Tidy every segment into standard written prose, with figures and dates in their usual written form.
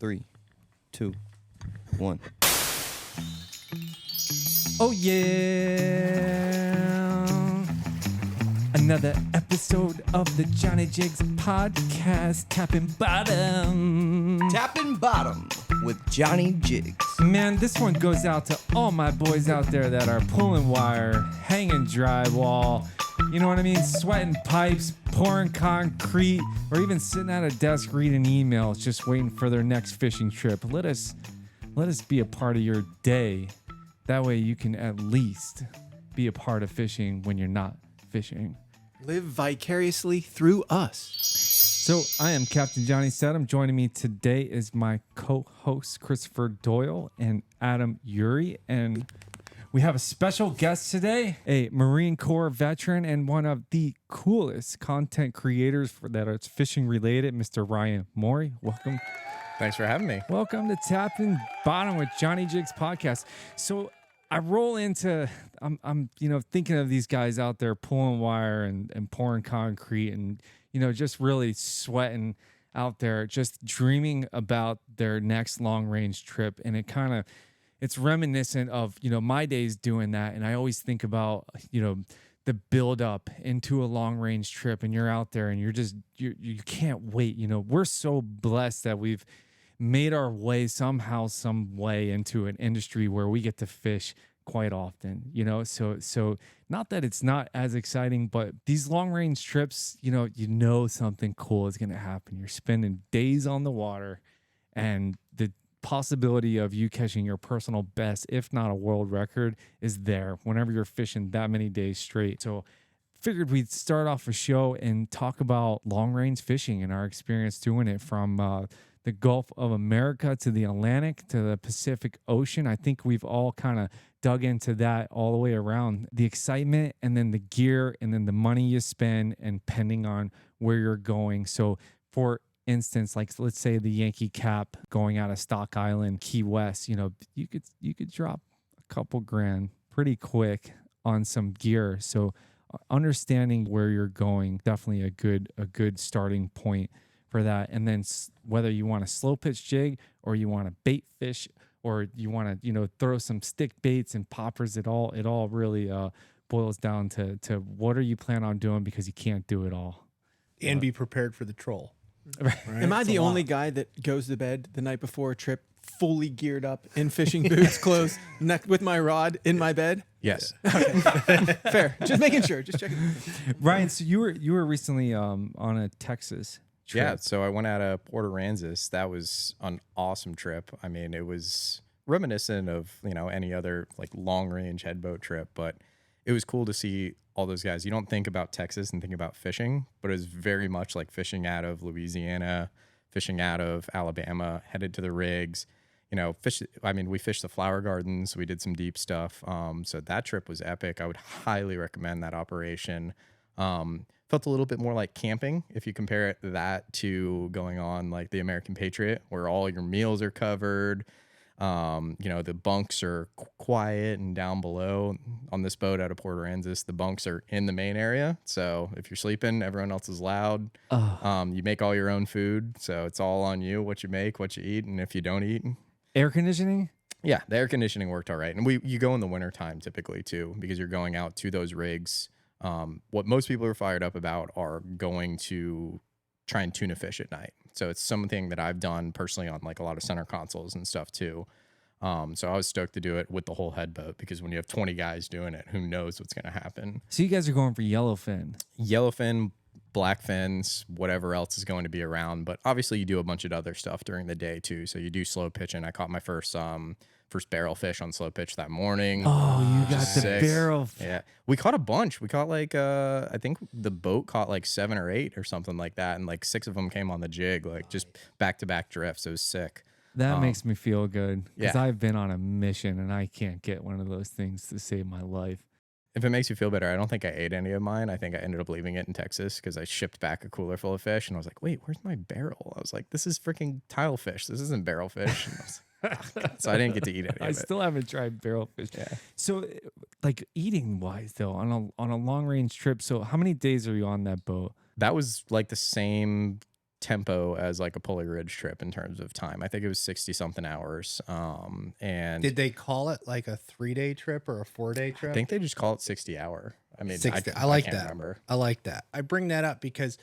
3, 2, 1. Oh yeah! Another episode of the Johnny Jigs podcast, tapping bottom. Tapping bottom with Johnny Jigs. Man, this one goes out to all my boys out there that are pulling wire, hanging drywall, you know what I mean? Sweating pipes, pouring concrete, or even sitting at a desk reading emails, just waiting for their next fishing trip. Let us be a part of your day. That way you can at least be a part of fishing when you're not fishing. Live vicariously through us. So I am Captain Johnny Sedum. Joining me today is my co-host Christopher Doyle and Adam Eury. And we have a special guest today, a Marine Corps veteran and one of the coolest content creators that are fishing related, Mr. Ryan Morie. Welcome. Thanks for having me. Welcome to Tapping Bottom with Johnny Jigs podcast. So I roll into, I'm thinking of these guys out there pulling wire and pouring concrete and, just really sweating out there, just dreaming about their next long range trip. And it's reminiscent of, my days doing that. And I always think about, the build up into a long range trip, and you're out there and you can't wait. We're so blessed that we've made our way somehow, some way into an industry where we get to fish quite often, so not that it's not as exciting, but these long range trips, something cool is going to happen. You're spending days on the water, and the possibility of you catching your personal best, if not a world record, is there whenever you're fishing that many days straight. So figured we'd start off a show and talk about long range fishing and our experience doing it from the Gulf of America to the Atlantic to the Pacific Ocean. I think we've all kind of dug into that all the way around. The excitement, and then the gear, and then the money you spend, and depending on where you're going. So for instance, like let's say the Yankee Cap going out of Stock Island, Key West, you could drop a couple grand pretty quick on some gear. So understanding where you're going, definitely a good starting point for that. And then whether you want a slow pitch jig or you want to bait fish or you want to throw some stick baits and poppers, it all really boils down to what are you planning on doing, because you can't do it all. And be prepared for the troll. Right? Am I the only guy that goes to bed the night before a trip fully geared up in fishing boots, clothes, with my rod in my bed? Yes. Okay. Fair. Just making sure. Just checking. Ryan, so you were recently on a Texas trip. Yeah, so I went out of Port Aransas. That was an awesome trip. I mean, it was reminiscent of, any other like long range headboat trip, but it was cool to see all those guys. You don't think about Texas and think about fishing, but it was very much like fishing out of Louisiana, fishing out of Alabama, headed to the rigs, we fished the flower gardens. We did some deep stuff. So that trip was epic. I would highly recommend that operation. Felt a little bit more like camping if you compare that to going on like the American Patriot, where all your meals are covered. The bunks are quiet and down below. On this boat out of Port Aransas, the bunks are in the main area. So if you're sleeping, everyone else is loud. You make all your own food. So it's all on you, what you make, what you eat. And if you don't eat. Air conditioning? Yeah, the air conditioning worked all right. And you go in the wintertime typically too, because you're going out to those rigs. What most people are fired up about are going to try and tuna fish at night. So it's something that I've done personally on like a lot of center consoles and stuff too. So I was stoked to do it with the whole headboat, because when you have 20 guys doing it, who knows what's going to happen. So you guys are going for yellowfin, black fins, whatever else is going to be around. But obviously you do a bunch of other stuff during the day too. So you do slow pitching. I caught my first barrel fish on slow pitch that morning. Oh, you got the barrel. Yeah. We caught a bunch. We caught like, I think the boat caught like 7 or 8 or something like that. And like 6 of them came on the jig, like just back-to-back drifts. It was sick. That makes me feel good, because yeah. I've been on a mission and I can't get one of those things to save my life. If it makes you feel better, I don't think I ate any of mine. I think I ended up leaving it in Texas because I shipped back a cooler full of fish. And I was like, wait, where's my barrel? I was like, this is freaking tile fish. This isn't barrel fish. So I didn't get to eat any of it. I still haven't tried barrel fish. Yeah. So like eating wise though, on a long range trip, so how many days are you on that boat? That was like the same tempo as like a Pulley Ridge trip in terms of time. I think it was 60 something hours. And Did they call it like a 3-day trip or a 4-day trip? I think they just call it 60 hour. I mean, 60. I like can't that. remember. I like that. I bring that up because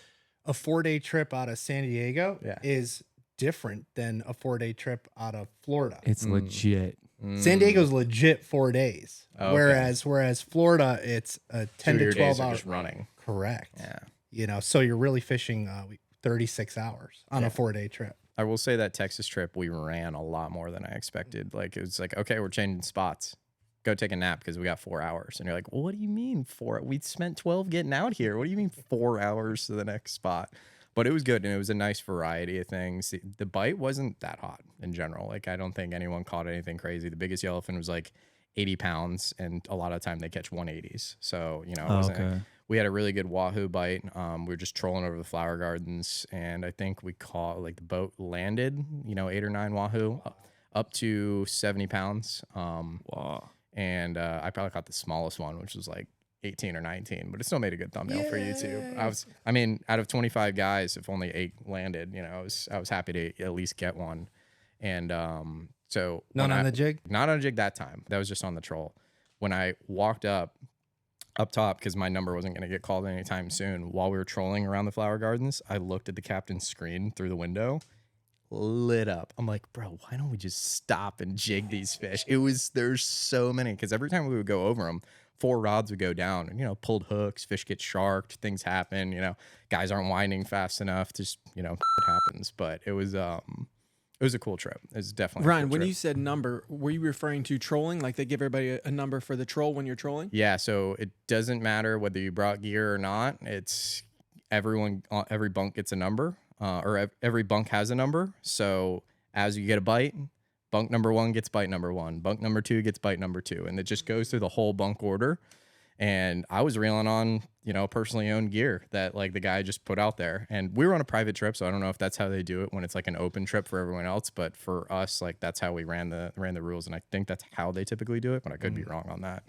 a 4-day trip out of San Diego is different than a 4-day trip out of Florida. It's legit. San Diego's legit 4 days, Oh, okay. whereas Florida it's a 10 So to your 12 days are hours just running. Correct. Yeah. You know, so you're really fishing 36 hours on a 4-day trip. I will say that Texas trip, we ran a lot more than I expected. Like, it was like, okay, we're changing spots. Go take a nap because we got 4 hours. And you're like, well, what do you mean 4? We spent 12 getting out here. What do you mean 4 hours to the next spot? But it was good, and it was a nice variety of things. The bite wasn't that hot in general. Like, I don't think anyone caught anything crazy. The biggest yellowfin was like 80 pounds, and a lot of the time they catch 180s. So, you know, it wasn't. Okay. We had a really good wahoo bite. We were just trolling over the flower gardens, and I think we caught, like, the boat landed, you know, 8 or 9 wahoo up to 70 pounds. Wow. And I probably caught the smallest one, which was like 18 or 19, but it still made a good thumbnail for YouTube. I mean, out of 25 guys, if only 8 landed, you know, I was happy to at least get one. And so Not on the jig? not on a jig that time. That was just on the troll. When I walked up top, because my number wasn't going to get called anytime soon, while we were trolling around the flower gardens, I looked at the captain's screen through the window, lit up. I'm like, bro, why don't we just stop and jig these fish? There's so many, because every time we would go over them, 4 rods would go down, and, you know, pulled hooks, fish get sharked, things happen, you know, guys aren't winding fast enough, just, you know, it happens. But it was a cool trip. It was definitely a Ryan, cool when trip. you said number, were you referring to trolling? Like they give everybody a number for the troll when you're trolling? Yeah, so it doesn't matter whether you brought gear or not. It's every bunk gets a number, or every bunk has a number. So as you get a bite, bunk number 1 gets bite number 1. Bunk number 2 gets bite number 2, and it just goes through the whole bunk order. And I was reeling on, you know, personally owned gear that, like, the guy just put out there. And we were on a private trip, so I don't know if that's how they do it when it's like an open trip for everyone else. But for us, like, that's how we ran the rules, and I think that's how they typically do it. But I could be wrong on that.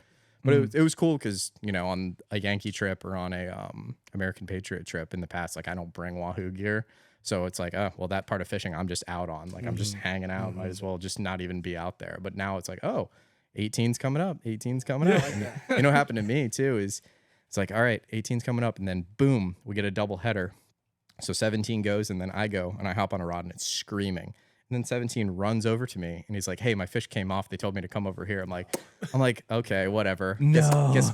But it was cool because, you know, on a Yankee trip or on a American Patriot trip in the past, like, I don't bring wahoo gear. So it's like, oh, well, that part of fishing I'm just out on. Like, I'm just hanging out. Might as well just not even be out there. But now it's like, oh, 18's coming up. 18's coming up. And, you know what happened to me, too, is it's like, all right, 18's coming up. And then, boom, we get a double header. So 17 goes, and then I go, and I hop on a rod, and it's screaming. And then 17 runs over to me, and he's like, hey, my fish came off. They told me to come over here. I'm like, okay, whatever. No. Guess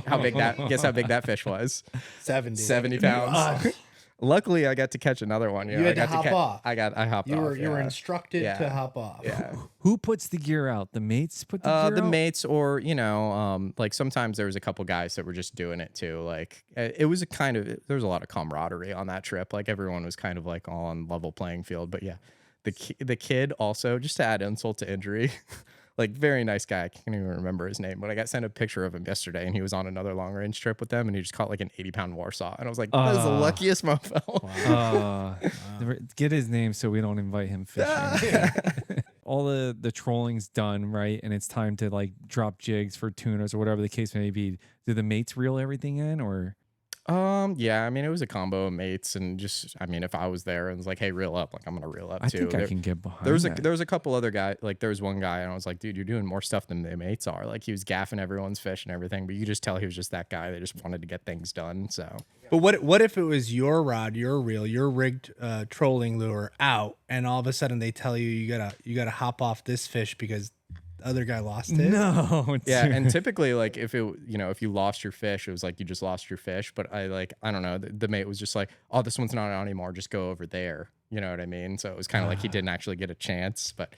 how big that fish was. 70 pounds. Luckily, I got to catch another one. You had to hop off. I hopped off. You were instructed Yeah. to hop off. Yeah. Who puts the gear out? The mates put the gear The out? mates, or, you know, like, sometimes there was a couple guys that were just doing it too. Like, it was there was a lot of camaraderie on that trip. Like, everyone was kind of like all on level playing field. But yeah, the kid also, just to add insult to injury, like, very nice guy. I can't even remember his name, but I got sent a picture of him yesterday, and he was on another long range trip with them, and he just caught like an 80-pound Warsaw, and I was like, that is the luckiest mofo. Get his name so we don't invite him fishing. All the trolling's done, right? And it's time to, like, drop jigs for tuners or whatever the case may be. Do the mates reel everything in, or? Yeah, I mean, it was a combo of mates, and just, I mean, if I was there and was like, hey, reel up, like, I'm gonna reel up too. I think I can get behind that. There was a couple other guys, like, there was one guy, and I was like, dude, you're doing more stuff than the mates are. Like, he was gaffing everyone's fish and everything, but you just tell he was just that guy that just wanted to get things done. So, But what if it was your rod, your reel, your rigged trolling lure out, and all of a sudden they tell you you gotta hop off this fish because the other guy lost it? No. yeah, dude. and typically, like, if you lost your fish, it was like you just lost your fish. But I don't know, the mate was just like, oh, this one's not out anymore, just go over there. You know what I mean? So it was kind of like he didn't actually get a chance. But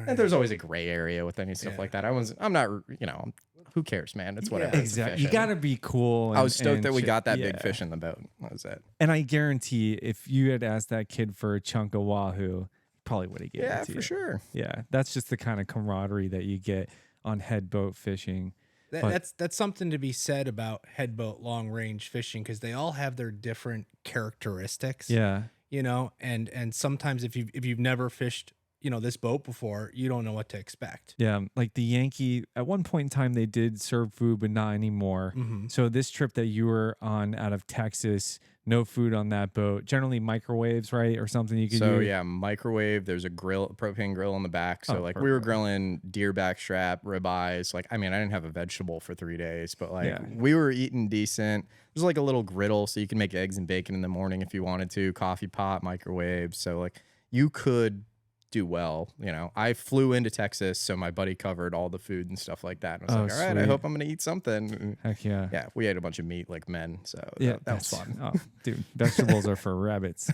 and there's always a gray area with any stuff like that. I'm not, you know, who cares, man? It's whatever. It's Exactly. You fishing. gotta be cool. I was stoked that we shit. got that Yeah. big fish in the boat. That was it. And I guarantee if you had asked that kid for a chunk of wahoo, probably would have given Yeah, it to for you. sure. Yeah, that's just the kind of camaraderie that you get on head boat fishing. But- That's something to be said about headboat long range fishing because they all have their different characteristics. Yeah. You know, and sometimes if you've never fished this boat before, you don't know what to expect. Yeah, like the Yankee, at one point in time, they did serve food, but not anymore. So this trip that you were on out of Texas, no food on that boat. Generally microwaves, right, or something you could So use. yeah, microwave. There's a propane grill in the back. So Oh, like we were perfect. grilling deer backstrap, ribeyes. Like I mean, I didn't have a vegetable for 3 days, but like Yeah. we were eating decent. There's like a little griddle, so you can make eggs and bacon in the morning if you wanted to. Coffee pot, microwave. So like you could do well. I flew into Texas, so my buddy covered all the food and stuff like that. And I was Oh, like, all right, I sweet. hope I'm gonna eat something. And Heck yeah. yeah, we ate a bunch of meat like men, so Yeah, that was fun. Oh, dude, vegetables are for rabbits.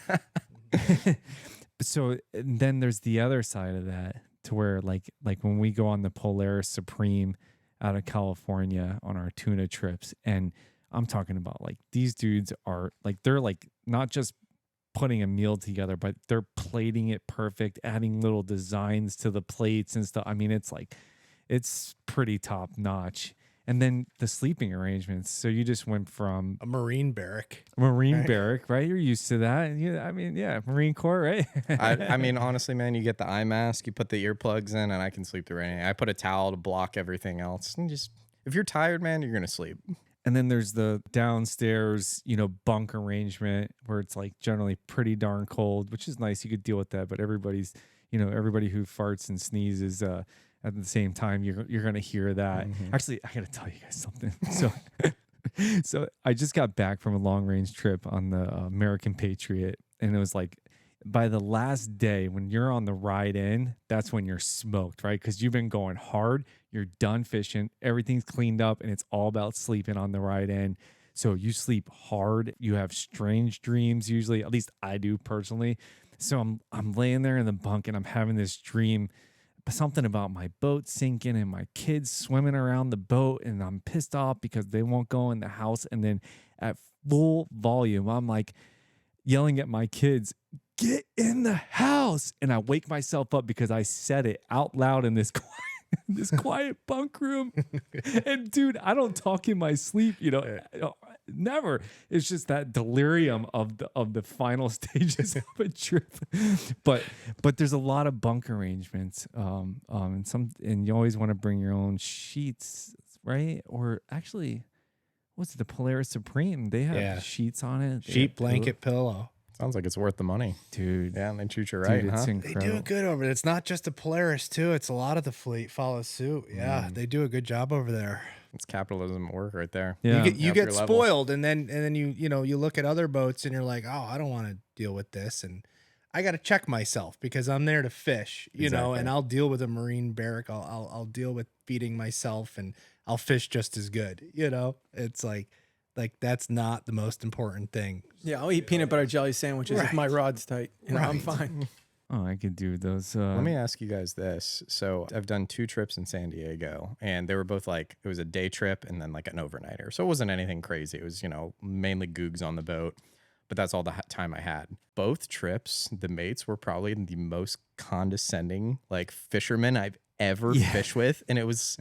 So and then there's the other side of that, to where like when we go on the Polaris Supreme out of California on our tuna trips, and I'm talking about like these dudes are like, they're like not just putting a meal together, but they're plating it perfect, adding little designs to the plates and stuff. I mean, it's pretty top notch. And then the sleeping arrangements. So you just went from A Marine barrack. Marine barrack, right? You're used to that. I mean, yeah, Marine Corps, right? I mean, honestly, man, you get the eye mask, you put the earplugs in, and I can sleep through anything. I put a towel to block everything else. And just, if you're tired, man, you're going to sleep. And then there's the downstairs, bunk arrangement where it's like generally pretty darn cold, which is nice. You could deal with that, but everybody who farts and sneezes at the same time, you're gonna hear that. Actually, I gotta tell you guys something. So I just got back from a long range trip on the American Patriot, and it was like, by the last day when you're on the ride in, that's when you're smoked, right? Because you've been going hard, you're done fishing, everything's cleaned up, and it's all about sleeping on the ride in. So you sleep hard, you have strange dreams usually, at least I do personally. So I'm laying there in the bunk and I'm having this dream, something about my boat sinking and my kids swimming around the boat, and I'm pissed off because they won't go in the house. And then at full volume, I'm like yelling at my kids, "Get in the house!" And I wake myself up because I said it out loud in this quiet bunk room. And dude, I don't talk in my sleep, never. It's just that delirium of the final stages of a trip. But there's a lot of bunk arrangements, and you always want to bring your own sheets, right? Or actually, what's it, the Polaris Supreme? They have sheets on it. They Sheet, have blanket, pillow. Sounds like it's worth the money. dude. Yeah, and they treat you Dude, right, it's huh? They incredible. do good over there. It's not just a Polaris too. It's a lot of the fleet follows suit. Yeah, they do a good job over there. It's capitalism at work right there. Yeah. You After get level. spoiled, and then you look at other boats and you're like, oh, I don't want to deal with this, and I got to check myself because I'm there to fish, Exactly. and I'll deal with a marine barrack. I'll deal with feeding myself, and I'll fish just as good. It's like that's not the most important thing. Yeah, I'll eat peanut butter jelly sandwiches if my rod's tight. I'm fine. Oh, I could do those. Let me ask you guys this. So I've done 2 trips in San Diego, and they were both like, it was a day trip and then like an overnighter. So it wasn't anything crazy. It was, mainly googs on the boat, but that's all the time I had. Both trips, the mates were probably the most condescending like fishermen I've ever fished with. And it was,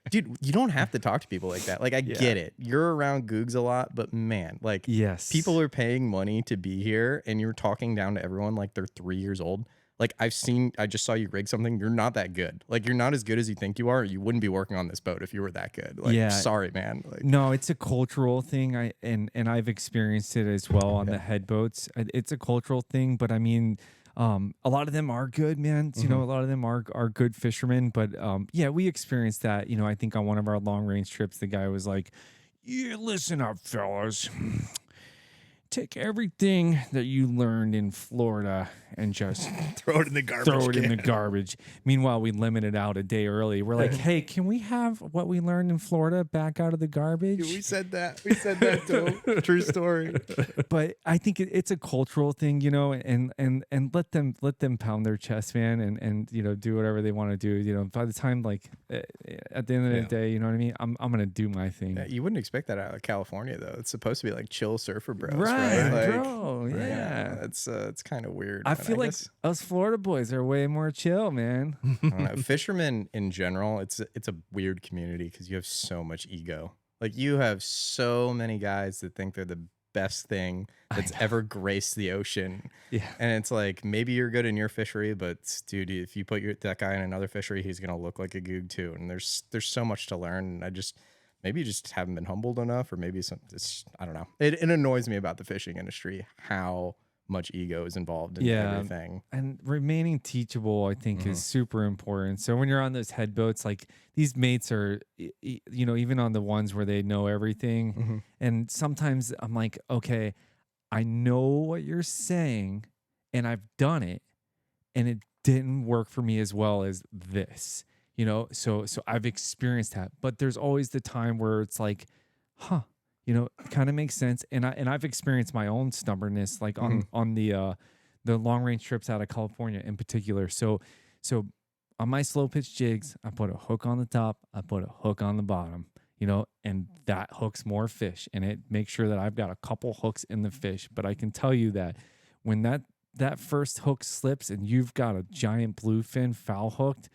dude, you don't have to talk to people like that. Like, I get it. You're around googs a lot, but man, like, Yes. people are paying money to be here and you're talking down to everyone like they're 3 years old. Like, I just saw you rig something. You're not that good. Like, you're not as good as you think you are. You wouldn't be working on this boat if you were that good. Like, sorry, man. Like, No, it's a cultural thing. And I've experienced it as well on the head boats. It's a cultural thing, but I mean, a lot of them are good, man. A lot of them are good fishermen, but we experienced that. I think on one of our long range trips, the guy was like, "Yeah, listen up, fellas. Take everything that you learned in Florida and just Throw it in the garbage. throw it in the garbage." Meanwhile, we limited out a day early. We're like, "Hey, can we have what we learned in Florida back out of the garbage?" We said that. We said that to him. True story. But I think it's a cultural thing, and let them pound their chest, man, and do whatever they want to do. By the time at the end of the day, you know what I mean? I'm gonna do my thing. yeah, you wouldn't expect that out of California, though. It's supposed to be like chill surfer bros, Right, right? Like, bro. Yeah. it's kind of weird. I but feel like guess- us Florida boys are way more chill, man. I don't know. Fishermen in general, it's a weird community because you have so much ego. Like, you have so many guys that think they're the best thing that's ever graced the ocean. Yeah. And it's like, maybe you're good in your fishery, but dude, if you put that guy in another fishery, he's gonna look like a goog too. And there's so much to learn. And maybe you just haven't been humbled enough, or maybe I don't know. It annoys me about the fishing industry how much ego is involved in everything. And remaining teachable, I think, is super important. So when you're on those head boats, like these mates are, you know, even on the ones where they know everything. And sometimes I'm like, okay, I know what you're saying and I've done it and it didn't work for me as well as this, you know? So I've experienced that, but there's always the time where it's like, huh, you know, it kind of makes sense. And I've experienced my own stubbornness, like on the long range trips out of California in particular. So on my slow pitch jigs, I put a hook on the top, I put a hook on the bottom, you know, and that hooks more fish, and it makes sure that I've got a couple hooks in the fish. But I can tell you that when that first hook slips and you've got a giant bluefin foul hooked,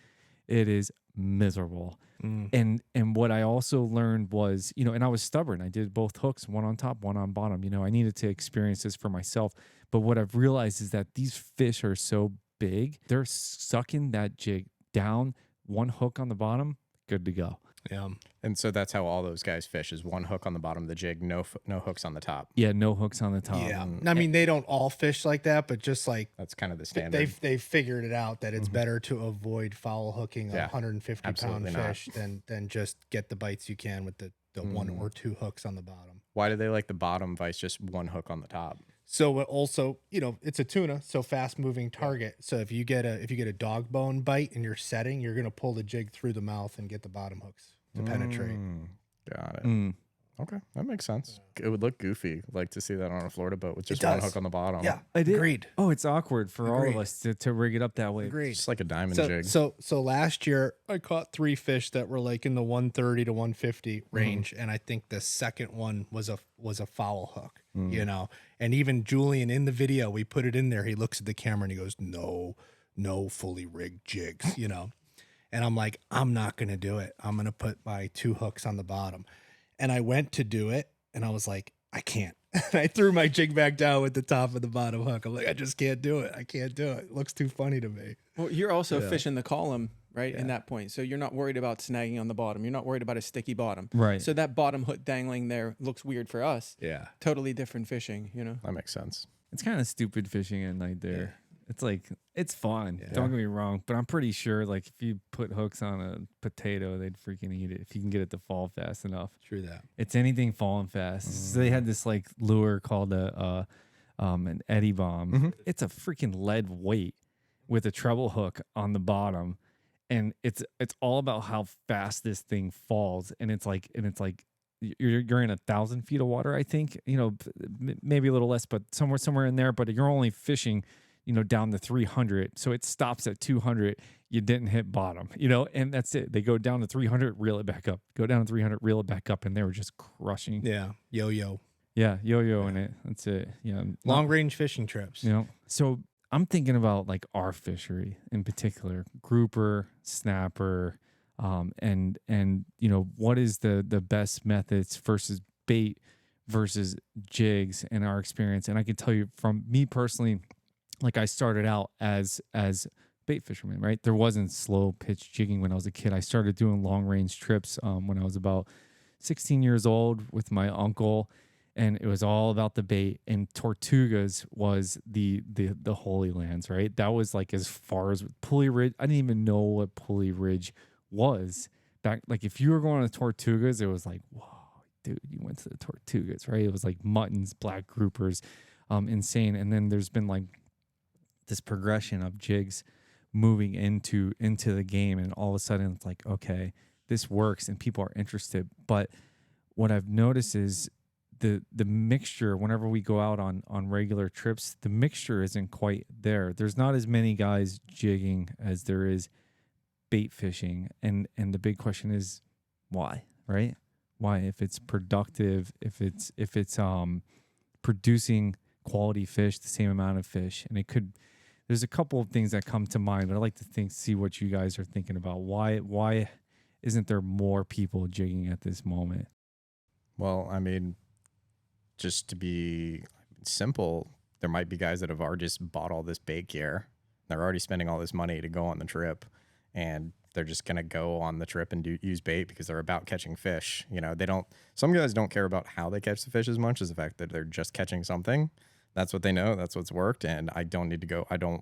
it is miserable. And what I also learned was, you know, and I was stubborn. I did both hooks, one on top, one on bottom. You know, I needed to experience this for myself. But what I've realized is that these fish are so big, they're sucking that jig down, one hook on the bottom, good to go. Yeah. And so that's how all those guys fish, is one hook on the bottom of the jig, no hooks on the top. Yeah, no hooks on the top. Yeah. I mean, they don't all fish like that, but just like That's kind of the standard. they've figured it out that it's better to avoid foul hooking a Yeah, 150 pound absolutely not. fish than just get the bites you can with the one or two hooks on the bottom. Why do they like the bottom vice just one hook on the top? So also, you know, it's a tuna, so fast moving target. So if you get a dog bone bite and you're setting, you're gonna pull the jig through the mouth and get the bottom hooks to penetrate. Got it. Okay, that makes sense. It would look goofy, like to see that on a Florida boat with just one hook on the bottom. Yeah, I did. agreed. Oh, it's awkward for all of Agreed. us to rig it up that way. Agreed. Just like a diamond So, jig. so last year I caught 3 fish that were like in the 130 to 150 range, and I think the second one was a foul hook, you know. And even Julian in the video, we put it in there. He looks at the camera and he goes, "No fully rigged jigs," you know. And I'm like, I'm not gonna do it. I'm gonna put my 2 hooks on the bottom. And I went to do it, and I was like, I can't. And I threw my jig back down with the top of the bottom hook. I'm like, I just can't do it. I can't do it. It looks too funny to me. Well, you're also fishing the column, right? In that point. So you're not worried about snagging on the bottom. You're not worried about a sticky bottom. Right. So that bottom hook dangling there looks weird for us. Yeah. Totally different fishing, you know? That makes sense. It's kind of stupid fishing at night there. It's like, it's fun. Don't get me wrong, but I'm pretty sure like if you put hooks on a potato, they'd freaking eat it if you can get it to fall fast enough. True that. It's anything falling fast. So they had this like lure called an Eddie bomb. It's a freaking lead weight with a treble hook on the bottom, and it's all about how fast this thing falls. And it's like you're in 1,000 feet of water, I think. You know, maybe a little less, but somewhere in there. But you're only fishing, you know, down to 300. So it stops at 200. You didn't hit bottom, you know, and that's it. They go down to 300, reel it back up. Go down to 300, reel it back up. And they were just crushing. Yeah. Yo-yo. Yeah. Yo-yo in it. That's it. Yeah. Long range fishing trips. You know, so I'm thinking about like our fishery in particular, grouper, snapper, and you know, what is the best methods versus bait versus jigs in our experience. And I can tell you from me personally, like I started out as bait fisherman, right? There wasn't slow pitch jigging when I was a kid. I started doing long range trips when I was about 16 years old with my uncle, and it was all about the bait. And Tortugas was the holy lands, right? That was like as far as Pulley Ridge. I didn't even know what Pulley Ridge was back. Like if you were going to Tortugas, it was like, whoa, dude, you went to the Tortugas, right? It was like muttons, black groupers, insane. And then there's been like this progression of jigs moving into the game, and all of a sudden it's like, okay, this works and people are interested. But what I've noticed is the mixture, whenever we go out on regular trips, the mixture isn't quite there. There's not as many guys jigging as there is bait fishing, and the big question is why, right? Why? If it's productive, if it's producing quality fish, the same amount of fish, and it could. There's a couple of things that come to mind, but I'd like to see what you guys are thinking about. Why isn't there more people jigging at this moment? Well, I mean, just to be simple, there might be guys that have already just bought all this bait gear. They're already spending all this money to go on the trip, and they're just going to go on the trip and use bait because they're about catching fish. You know, some guys don't care about how they catch the fish as much as the fact that they're just catching something. That's what they know. That's what's worked. And I don't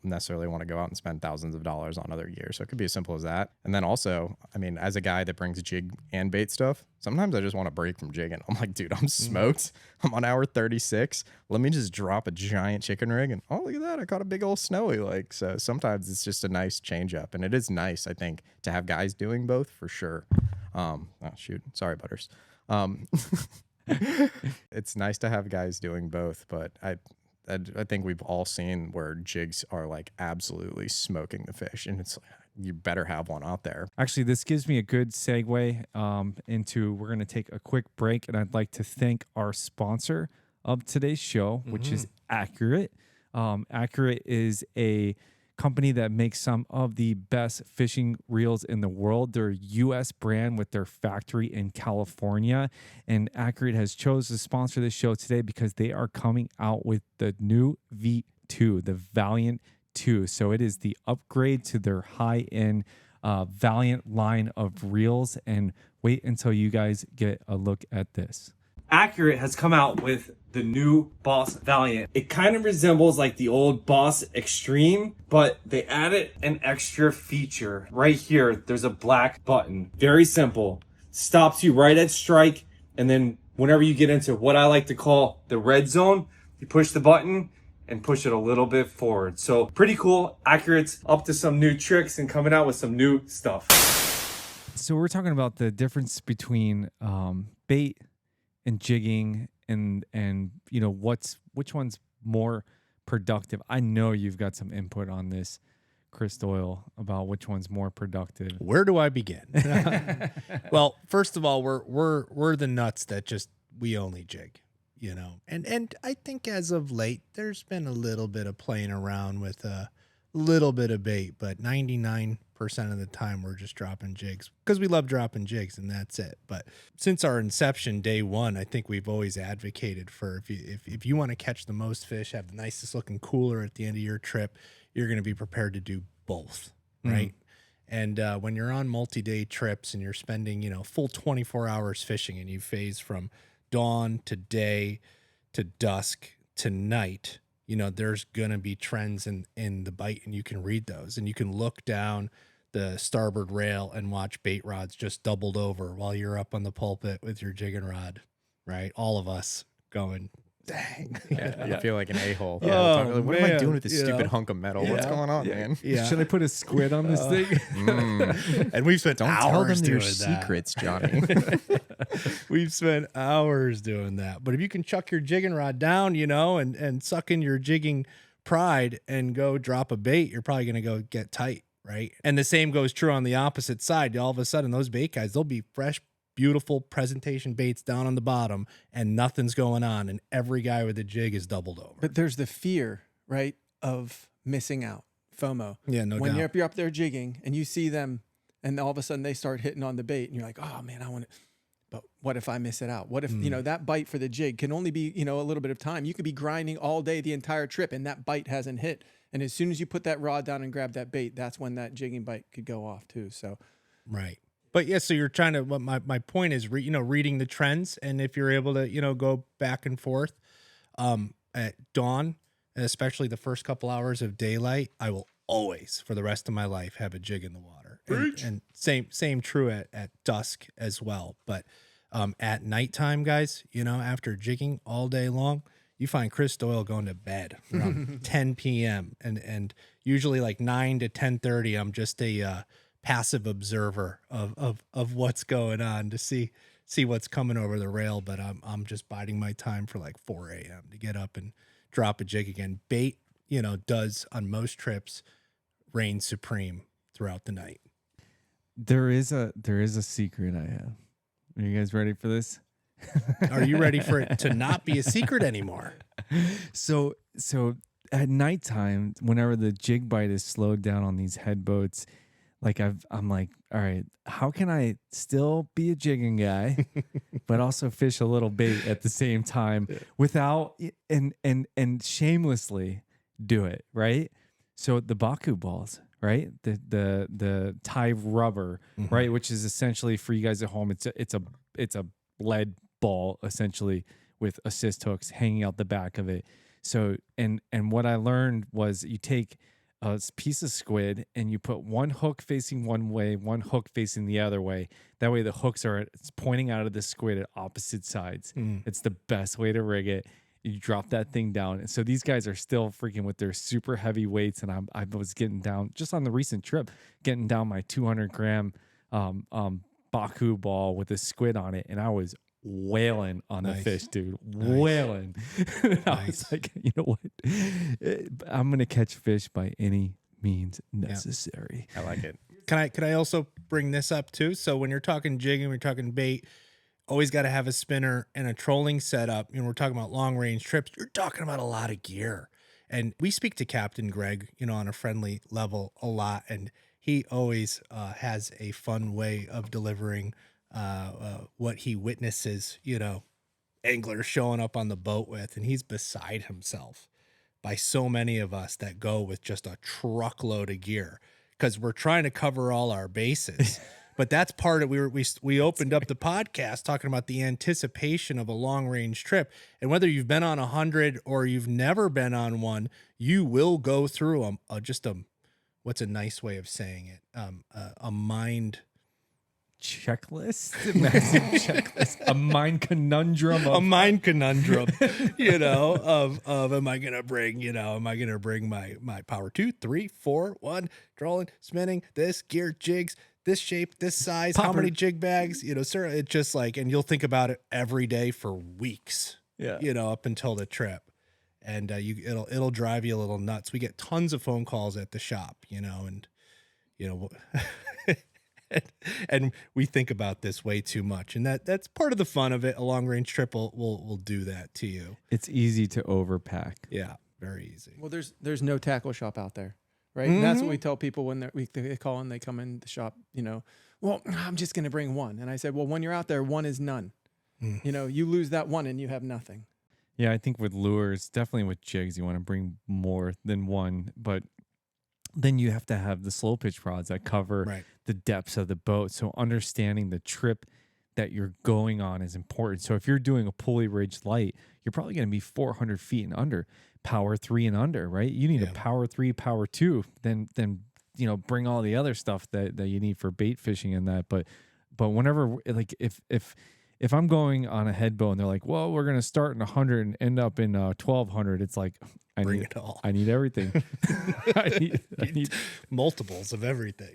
necessarily want to go out and spend thousands of dollars on other gear. So it could be as simple as that. And then also, I mean, as a guy that brings jig and bait stuff, sometimes I just want to break from jigging. I'm like, dude, I'm smoked. I'm on hour 36. Let me just drop a giant chicken rig and, oh, look at that. I caught a big old snowy. Like, so sometimes it's just a nice change up. And it is nice, I think, to have guys doing both for sure. Oh, shoot. Sorry, Butters. It's nice to have guys doing both, but I think we've all seen where jigs are like absolutely smoking the fish, and it's you better have one out there. Actually, this gives me a good segue into we're going to take a quick break, and I'd like to thank our sponsor of today's show, which is Accurate. Accurate is a company that makes some of the best fishing reels in the world. They're a U.S. brand with their factory in California, and Accurate has chosen to sponsor this show today because they are coming out with the new V2, the Valiant 2. So it is the upgrade to their high-end Valiant line of reels, and wait until you guys get a look at this. Accurate has come out with the new Boss Valiant. It kind of resembles like the old Boss Extreme, but they added an extra feature. Right here, there's a black button. Very simple. Stops you right at strike, and then whenever you get into what I like to call the red zone, you push the button and push it a little bit forward. So pretty cool. Accurate's up to some new tricks and coming out with some new stuff. So we're talking about the difference between bait and jigging and you know which one's more productive. I know you've got some input on this, Chris Doyle, about which one's more productive. Where do I begin? Well, first of all, we're the nuts that just we only jig, you know. And I think as of late there's been a little bit of playing around with a little bit of bait, but 99% of the time we're just dropping jigs because we love dropping jigs, and that's it. But since our inception, day one, I think we've always advocated for if you want to catch the most fish, have the nicest looking cooler at the end of your trip, you're going to be prepared to do both, right? And when you're on multi-day trips and you're spending, you know, full 24 hours fishing, and you phase from dawn to day to dusk to night, you know, there's going to be trends in the bite, and you can read those, and you can look down the starboard rail and watch bait rods just doubled over while you're up on the pulpit with your jigging rod, right? All of us going, dang. You feel like an a-hole. Oh, what am I man. doing with this Yeah. stupid hunk of metal? What's going on, man? Yeah. Should I put a squid on this thing? And we've spent Don't tell hours them your doing that. secrets, Johnny. We've spent hours doing that. But if you can chuck your jigging rod down, you know, and suck in your jigging pride and go drop a bait, you're probably going to go get tight, right? And the same goes true on the opposite side. All of a sudden, those bait guys, they'll be fresh, beautiful presentation baits down on the bottom, and nothing's going on, and every guy with a jig is doubled over. But there's the fear, right, of missing out, FOMO. Yeah, no when doubt. you're up there jigging and you see them, and all of a sudden they start hitting on the bait, and you're like, oh man, I want to. But what if I miss it out? What if, you know, that bite for the jig can only be, you know, a little bit of time. You could be grinding all day, the entire trip, and that bite hasn't hit. And as soon as you put that rod down and grab that bait, that's when that jigging bite could go off too. So, right. But yeah, so you're trying to, what my point is, you know, reading the trends. And if you're able to, you know, go back and forth at dawn, and especially the first couple hours of daylight, I will always, for the rest of my life, have a jig in the water. And same true at dusk as well. But at nighttime, guys, you know, after jigging all day long, you find Chris Doyle going to bed around 10 p.m. And usually like 9 to 10:30, I'm just a passive observer of what's going on to see what's coming over the rail. But I'm just biding my time for like 4 a.m. to get up and drop a jig again. Bait, you know, does on most trips reign supreme throughout the night. There is a secret I have. Are you guys ready for this? Are you ready for it to not be a secret anymore? So at nighttime, whenever the jig bite is slowed down on these head boats, I'm like, all right, how can I still be a jigging guy, but also fish a little bait at the same time without and shamelessly do it, right? So the Baku balls, right? The Thai rubber, right? Which is essentially, for you guys at home, it's a lead ball essentially with assist hooks hanging out the back of it. So and what I learned was you take a piece of squid and you put one hook facing one way, one hook facing the other way. That way the hooks are pointing out of the squid at opposite sides. It's the best way to rig it. You drop that thing down. And so these guys are still freaking with their super heavy weights. And I was getting down just on the recent trip, getting down my 200 gram Baku ball with a squid on it. And I was wailing on the fish, dude. Wailing. I was like, you know what? I'm gonna catch fish by any means necessary. I like it. Can I also bring this up too? So when you're talking jigging, we're talking bait, always got to have a spinner and a trolling setup. You know, we're talking about long range trips. You're talking about a lot of gear. And we speak to Captain Greg, you know, on a friendly level a lot. And he always has a fun way of delivering what he witnesses, you know, anglers showing up on the boat with, and he's beside himself by so many of us that go with just a truckload of gear because we're trying to cover all our bases. But that's part of we opened up the podcast talking about the anticipation of a long range trip, and whether you've been on 100 or you've never been on one, you will go through what's a nice way of saying it, a mind checklist, massive checklist, a mind conundrum, you know, of am I gonna bring my power 2, 3, 4, 1, trolling, spinning, this gear, jigs, this shape, this size, how many jig bags, you know, sir. It's just like, and you'll think about it every day for weeks, you know, up until the trip, and it'll drive you a little nuts. We get tons of phone calls at the shop, you know, and you know. And we think about this way too much, and that's part of the fun of it. A long range trip will do that to you. It's easy to overpack. Yeah, very easy. Well, there's no tackle shop out there, right? And that's what we tell people when they call and they come in the shop. You know, well, I'm just going to bring one, and I said, well, when you're out there, one is none. You know, you lose that one and you have nothing. Yeah, I think with lures, definitely with jigs, you want to bring more than one, but then you have to have the slow pitch rods that cover the depths of the boat. So understanding the trip that you're going on is important. So if you're doing a pulley ridge light, you're probably going to be 400 feet and under, power 3 and under, right? You need a power 3, power 2, then you know, bring all the other stuff that you need for bait fishing and that. But whenever, like, if I'm going on a head boat and they're like, well, we're going to start in 100 and end up in 1200, it's like, I need everything. I need multiples of everything.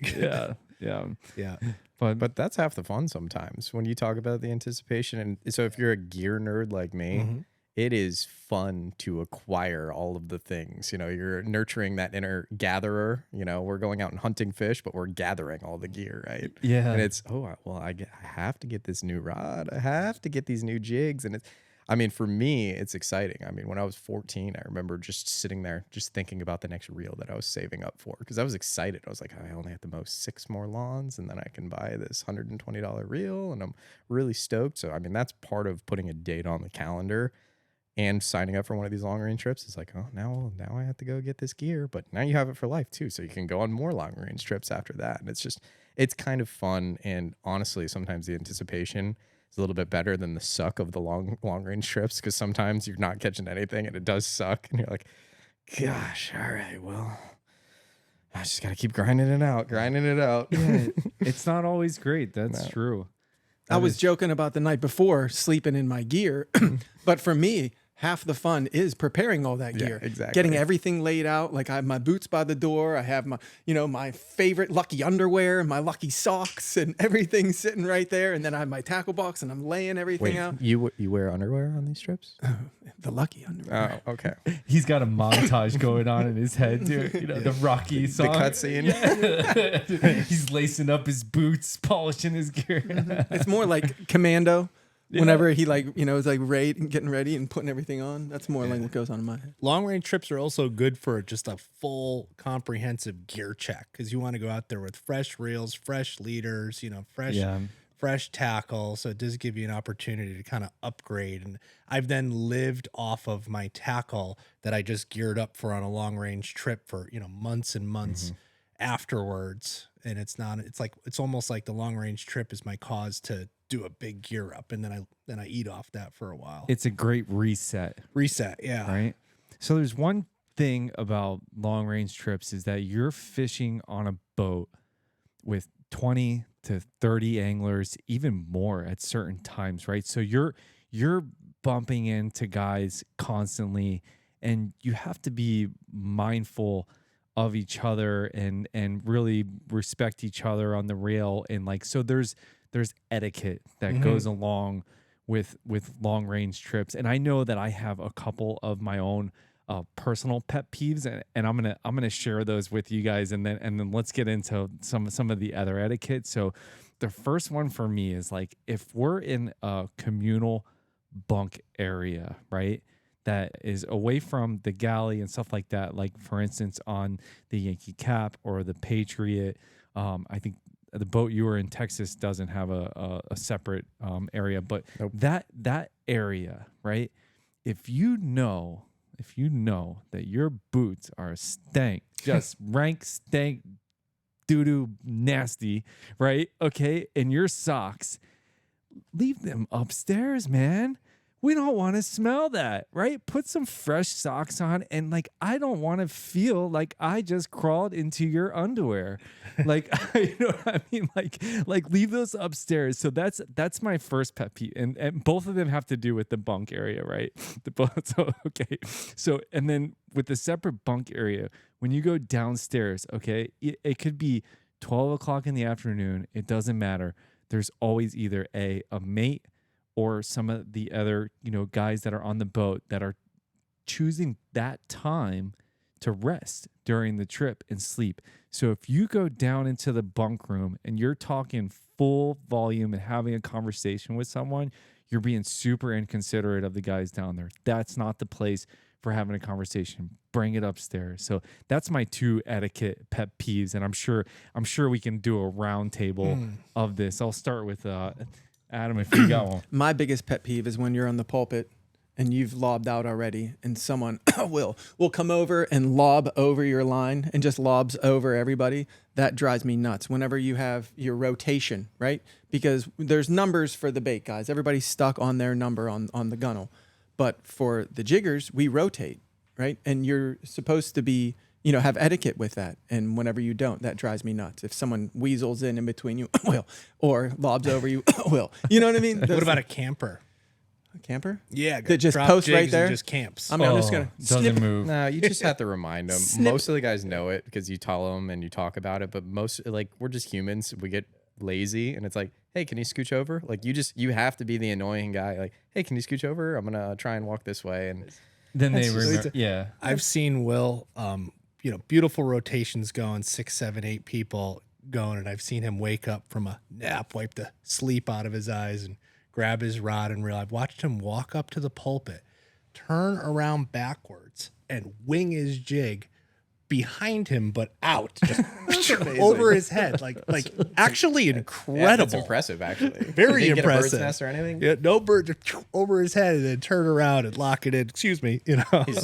Yeah. But that's half the fun sometimes when you talk about the anticipation. And so if you're a gear nerd like me, it is fun to acquire all of the things. You know, you're nurturing that inner gatherer. You know, we're going out and hunting fish, but we're gathering all the gear, right? Yeah. And it's, I have to get this new rod. I have to get these new jigs. And I mean, for me, it's exciting. I mean, when I was 14, I remember just sitting there, just thinking about the next reel that I was saving up for, because I was excited. I was like, I only have to mow 6 more lawns, and then I can buy this $120 reel, and I'm really stoked. So, I mean, that's part of putting a date on the calendar and signing up for one of these long range trips. It's like, oh, now I have to go get this gear, but now you have it for life too, so you can go on more long range trips after that. And it's kind of fun. And honestly, sometimes the anticipation is a little bit better than the suck of the long range trips, because sometimes you're not catching anything and it does suck, and you're like, gosh, all right, well, I just got to keep grinding it out. Yeah, it's not always great. That's true. I was joking about the night before sleeping in my gear, but for me, half the fun is preparing all that gear, exactly. Getting everything laid out. Like I have my boots by the door. I have my favorite lucky underwear and my lucky socks and everything sitting right there. And then I have my tackle box and I'm laying everything out. You wear underwear on these trips? The lucky underwear. Oh, okay. He's got a montage going on in his head, dude. You know, the Rocky song. The cutscene. Yeah. He's lacing up his boots, polishing his gear. It's more like Commando Whenever he is getting ready and putting everything on, that's more like what goes on in my head. Long range trips are also good for just a full comprehensive gear check because you want to go out there with fresh reels, fresh leaders, fresh tackle. So it does give you an opportunity to kind of upgrade. And I've then lived off of my tackle that I just geared up for on a long range trip for, months and months afterwards. And it's almost like the long range trip is my cause to do a big gear up. And then I eat off that for a while. It's a great reset. Yeah. Right. So there's one thing about long range trips is that you're fishing on a boat with 20 to 30 anglers, even more at certain times, right? So you're bumping into guys constantly, and you have to be mindful of each other and really respect each other on the rail. And so there's etiquette that goes along with long range trips. And I know that I have a couple of my own personal pet peeves, and I'm gonna share those with you guys, and then let's get into some of the other etiquette. So the first one for me is if we're in a communal bunk area, right, that is away from the galley and stuff like that, like for instance on the Yankee Cap or the Patriot. I think the boat you were in Texas doesn't have a separate area, but that area, right? If you know that your boots are stank, just rank stank, doo-doo nasty, right? Okay, and your socks, leave them upstairs, man. We don't want to smell that, right? Put some fresh socks on, and I don't want to feel like I just crawled into your underwear. You know what I mean? Leave those upstairs. So that's my first pet peeve, and both of them have to do with the bunk area, right? So okay. So and then with the separate bunk area, when you go downstairs, okay, it could be 12 o'clock in the afternoon. It doesn't matter. There's always either a mate or some of the other, guys that are on the boat that are choosing that time to rest during the trip and sleep. So if you go down into the bunk room and you're talking full volume and having a conversation with someone, you're being super inconsiderate of the guys down there. That's not the place for having a conversation. Bring it upstairs. So that's my 2 etiquette pet peeves, and I'm sure we can do a round table of this. I'll start with Adam, if you got one. My biggest pet peeve is when you're on the pulpit and you've lobbed out already, and someone will come over and lob over your line and just lobs over everybody. That drives me nuts. Whenever you have your rotation, right? Because there's numbers for the bait guys. Everybody's stuck on their number on the gunnel. But for the jiggers, we rotate, right? And you're supposed to be, have etiquette with that. And whenever you don't, that drives me nuts. If someone weasels in between you, or lobs over you, You know what I mean? What about a camper? A camper? Yeah. That just drop posts right jigs there? and just camps. I'm just going to doesn't move. No, you just have to remind them. Most of the guys know it because you tell them and you talk about it. But most, we're just humans. We get lazy, and it's hey, can you scooch over? You have to be the annoying guy. Hey, can you scooch over? I'm gonna try and walk this way. And then they remember. Yeah, I've seen Will, beautiful rotations going, 6, 7, 8 people going, and I've seen him wake up from a nap, wipe the sleep out of his eyes, and grab his rod and reel. I've watched him walk up to the pulpit, turn around backwards, and wing his jig behind him, but out, just over his head, actually incredible. Yeah, that's impressive, actually. Very Did he impressive. Get a bird's nest or anything? Yeah, no bird, just over his head and then turn around and lock it in. Excuse me,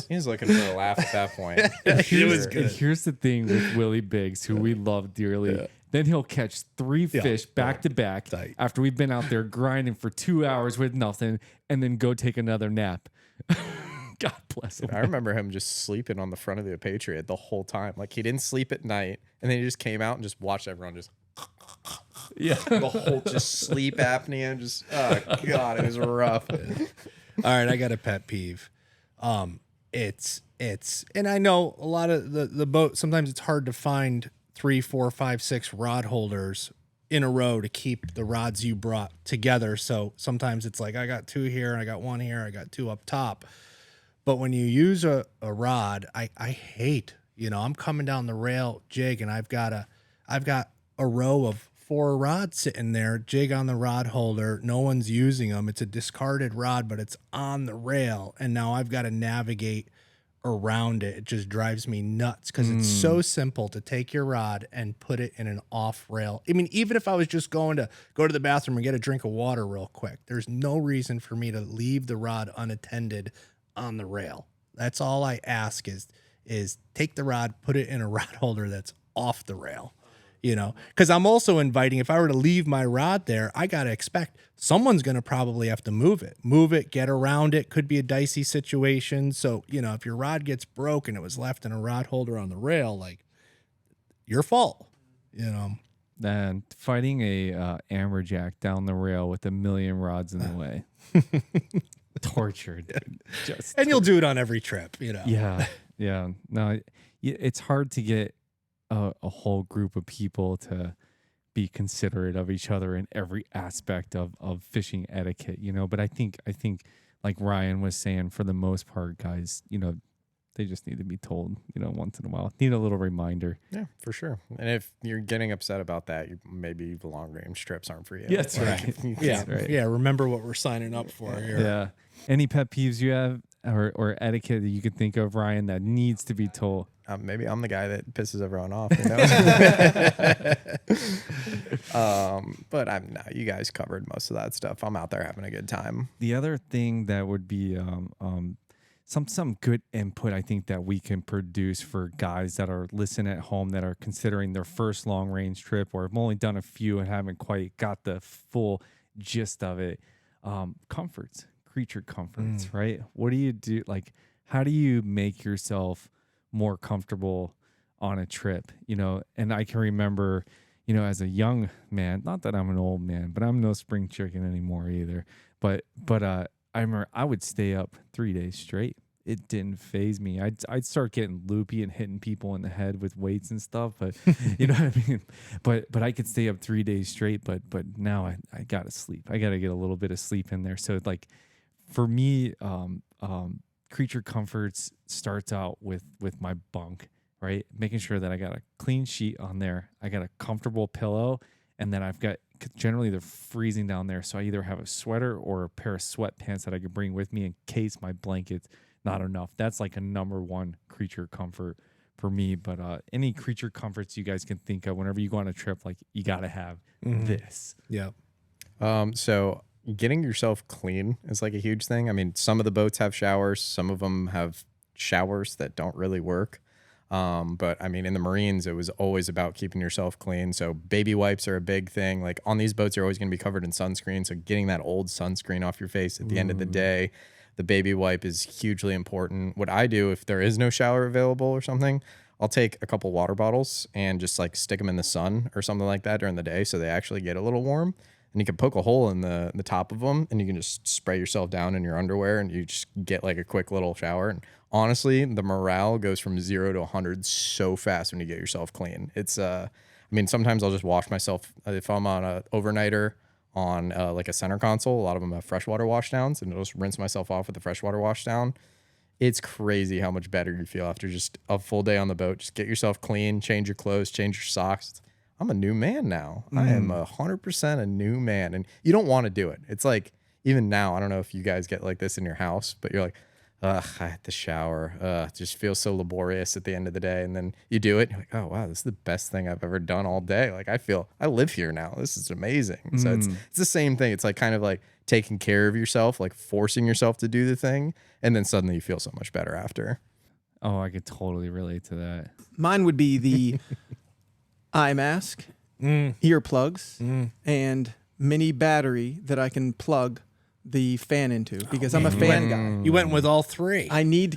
He's looking for a laugh at that point. It was good. And here's the thing with Willie Biggs, who we love dearly. Yeah. Then he'll catch 3 fish back to back after we've been out there grinding for 2 hours with nothing, and then go take another nap. God bless him. I remember him just sleeping on the front of the Patriot the whole time. He didn't sleep at night, and then he just came out and just watched everyone just the whole just sleep apnea and just oh god, it was rough. All right, I got a pet peeve. It's and I know a lot of the boat, sometimes it's hard to find 3, 4, 5, 6 rod holders in a row to keep the rods you brought together. So sometimes it's I got 2 here, I got 1 here, I got 2 up top. But when you use a rod, I hate, I'm coming down the rail jig and I've got a row of 4 rods sitting there, jig on the rod holder. No one's using them. It's a discarded rod, but it's on the rail. And now I've got to navigate around it. It just drives me nuts because it's so simple to take your rod and put it in an off rail. I mean, even if I was just going to go to the bathroom and get a drink of water real quick, there's no reason for me to leave the rod unattended on the rail. That's all I ask is take the rod, put it in a rod holder that's off the rail. You know, because I'm also inviting, if I were to leave my rod there, I got to expect someone's going to probably have to move it, get around it. Could be a dicey situation. So, you know, if your rod gets broken, it was left in a rod holder on the rail, like, your fault, you know. And fighting a amberjack down the rail with a million rods in the way. Torture, dude. And you'll do it on every trip, you know. Yeah. Yeah. No, it's hard to get a whole group of people to be considerate of each other in every aspect of fishing etiquette, you know. But I think like Ryan was saying, for the most part, guys, you know, they just need to be told, you know, once in a while. Need a little reminder. Yeah, for sure. And if you're getting upset about that, maybe the long range trips aren't for you. Yeah, that's right. Yeah, right. Yeah. Remember what we're signing up for here. Yeah. Any pet peeves you have or etiquette that you could think of, Ryan, that needs to be told? Maybe I'm the guy that pisses everyone off, you know? But you guys covered most of that stuff. I'm out there having a good time. The other thing that would be some good input, I think, that we can produce for guys that are listening at home that are considering their first long range trip, or have only done a few and haven't quite got the full gist of it. Comforts, creature comforts, right? What do you do? Like, how do you make yourself more comfortable on a trip, you know? And I can remember, you know, as a young man, not that I'm an old man, but I'm no spring chicken anymore either. But I remember I would stay up 3 days straight. It didn't faze me. I'd start getting loopy and hitting people in the head with weights and stuff, but you know what I mean? But I could stay up 3 days straight, but now I gotta sleep. I gotta get a little bit of sleep in there. So like for me, creature comforts starts out with my bunk, right? Making sure that I got a clean sheet on there, I got a comfortable pillow, and then I've got, generally they're freezing down there, so I either have a sweater or a pair of sweatpants that I could bring with me in case my blanket's not enough. That's like a number one creature comfort for me. But any creature comforts you guys can think of whenever you go on a trip, like, you got to have this. Yeah. So getting yourself clean is like a huge thing. I mean, some of the boats have showers, some of them have showers that don't really work. But I mean, in the Marines, it was always about keeping yourself clean. So baby wipes are a big thing. Like on these boats, you're always going to be covered in sunscreen. So getting that old sunscreen off your face at the end of the day, the baby wipe is hugely important. What I do, if there is no shower available or something, I'll take a couple water bottles and just like stick them in the sun or something like that during the day, so they actually get a little warm. And you can poke a hole in the top of them, and you can just spray yourself down in your underwear, and you just get like a quick little shower. And honestly, the morale goes from 0 to 100 so fast when you get yourself clean. It's I mean, sometimes I'll just wash myself if I'm on a overnighter on like a center console. A lot of them have freshwater wash downs, and I'll just rinse myself off with the freshwater wash down. It's crazy how much better you feel after just a full day on the boat. Just get yourself clean, change your clothes, change your socks. I'm a new man now. I am 100% a new man. And you don't want to do it. It's like, even now, I don't know if you guys get like this in your house, but you're like, ugh, I had to shower. It just feels so laborious at the end of the day. And then you do it. And you're like, oh, wow, this is the best thing I've ever done all day. Like, I live here now. This is amazing. So it's the same thing. It's like kind of like taking care of yourself, like forcing yourself to do the thing. And then suddenly you feel so much better after. Oh, I could totally relate to that. Mine would be the eye mask, earplugs, and mini battery that I can plug the fan into, because I'm a fan guy. You went with all three. I need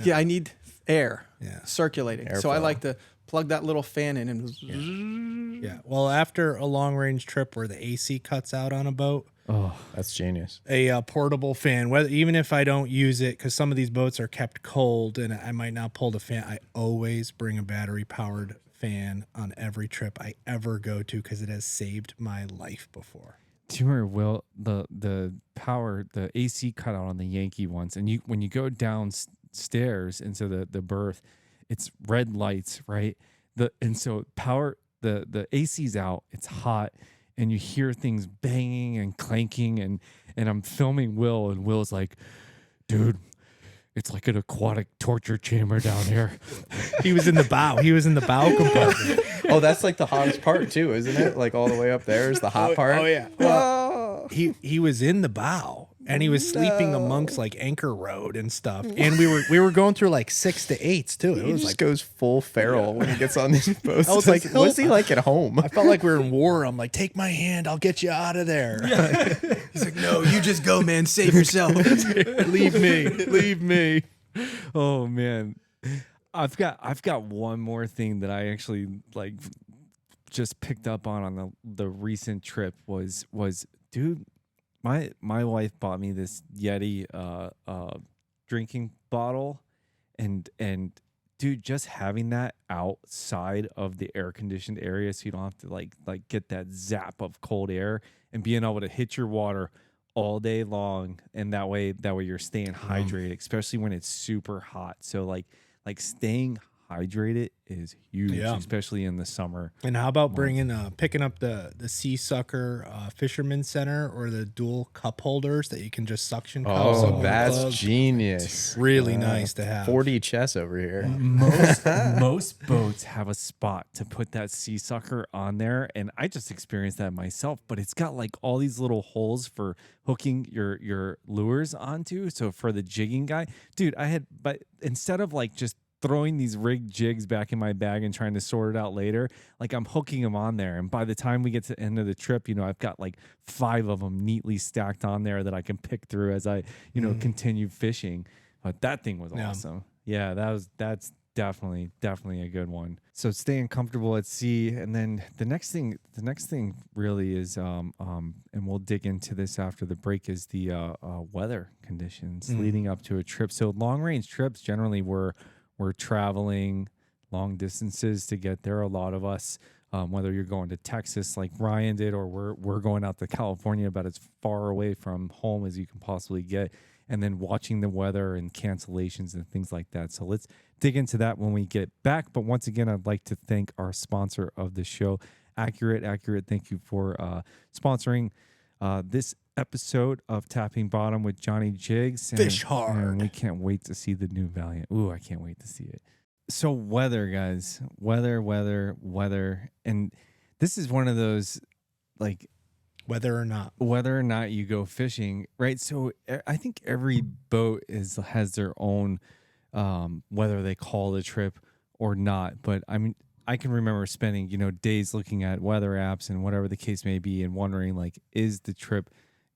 air circulating. So I Airflow. like to plug that little fan in and Yeah. Well, after a long range trip where the AC cuts out on a boat, Oh, That's genius. a portable fan, whether even if I don't use it, because some of these boats are kept cold and I might not pull the fan, I always bring a battery powered fan on every trip I ever go to, because it has saved my life before. do you remember, Will, the power, the AC cut out on the Yankee once, and when you go downstairs into the berth, it's red lights, right? And so the AC's out, it's hot, and you hear things banging and clanking, and I'm filming Will, and Will's like, dude, it's like an aquatic torture chamber down here. He was in the bow. He was in the bow compartment. Oh, that's like the hottest part too, isn't it? Like all the way up there is the hot part. Oh yeah. Well, he was in the bow, and he was sleeping amongst like Anchor Road and stuff. And we were going through like 6 to 8s too. It He was just like goes full feral when he gets on these boats. I was like, what's he help. like at home? I felt like we were in war. I'm like, take my hand, I'll get you out of there. He's like, no, you just go, man. Save yourself. Leave me. Oh man, I've got one more thing that I actually like just picked up on the recent trip was dude, my wife bought me this Yeti drinking bottle, and dude, just having that outside of the air conditioned area, so you don't have to like get that zap of cold air, and being able to hit your water all day long, and that way you're staying hydrated, especially when it's super hot. So like staying hydrated is huge, especially in the summer. And how about picking up the Sea Sucker Fisherman Center or the dual cup holders that you can just suction cup? Oh, that's genius. Really nice to have. 4D chess over here. Most boats have a spot to put that Sea Sucker on there, and I just experienced that myself. But it's got like all these little holes for hooking your lures onto. So for the jigging guy, dude, but instead of like just throwing these rigged jigs back in my bag and trying to sort it out later, like I'm hooking them on there, and by the time we get to the end of the trip, I've got like 5 of them neatly stacked on there that I can pick through as I continue fishing. But that thing was awesome. Yeah, that's definitely a good one. So staying comfortable at sea, and then the next thing really is and we'll dig into this after the break, is the weather conditions leading up to a trip. So long range trips generally we're traveling long distances to get there. A lot of us, whether you're going to Texas like Ryan did, or we're going out to California, about as far away from home as you can possibly get, and then watching the weather and cancellations and things like that. So let's dig into that when we get back. But once again, I'd like to thank our sponsor of the show, Accurate. Thank you for sponsoring this episode of Tapping Bottom with Johnny Jigs. Fish hard. And we can't wait to see the new Valiant. Ooh, I can't wait to see it. So weather, guys. Weather. And this is one of those, like, Whether or not you go fishing, right? So I think every boat has their own, whether they call the trip or not. But I mean, I can remember spending, days looking at weather apps and whatever the case may be, and wondering, like, is the trip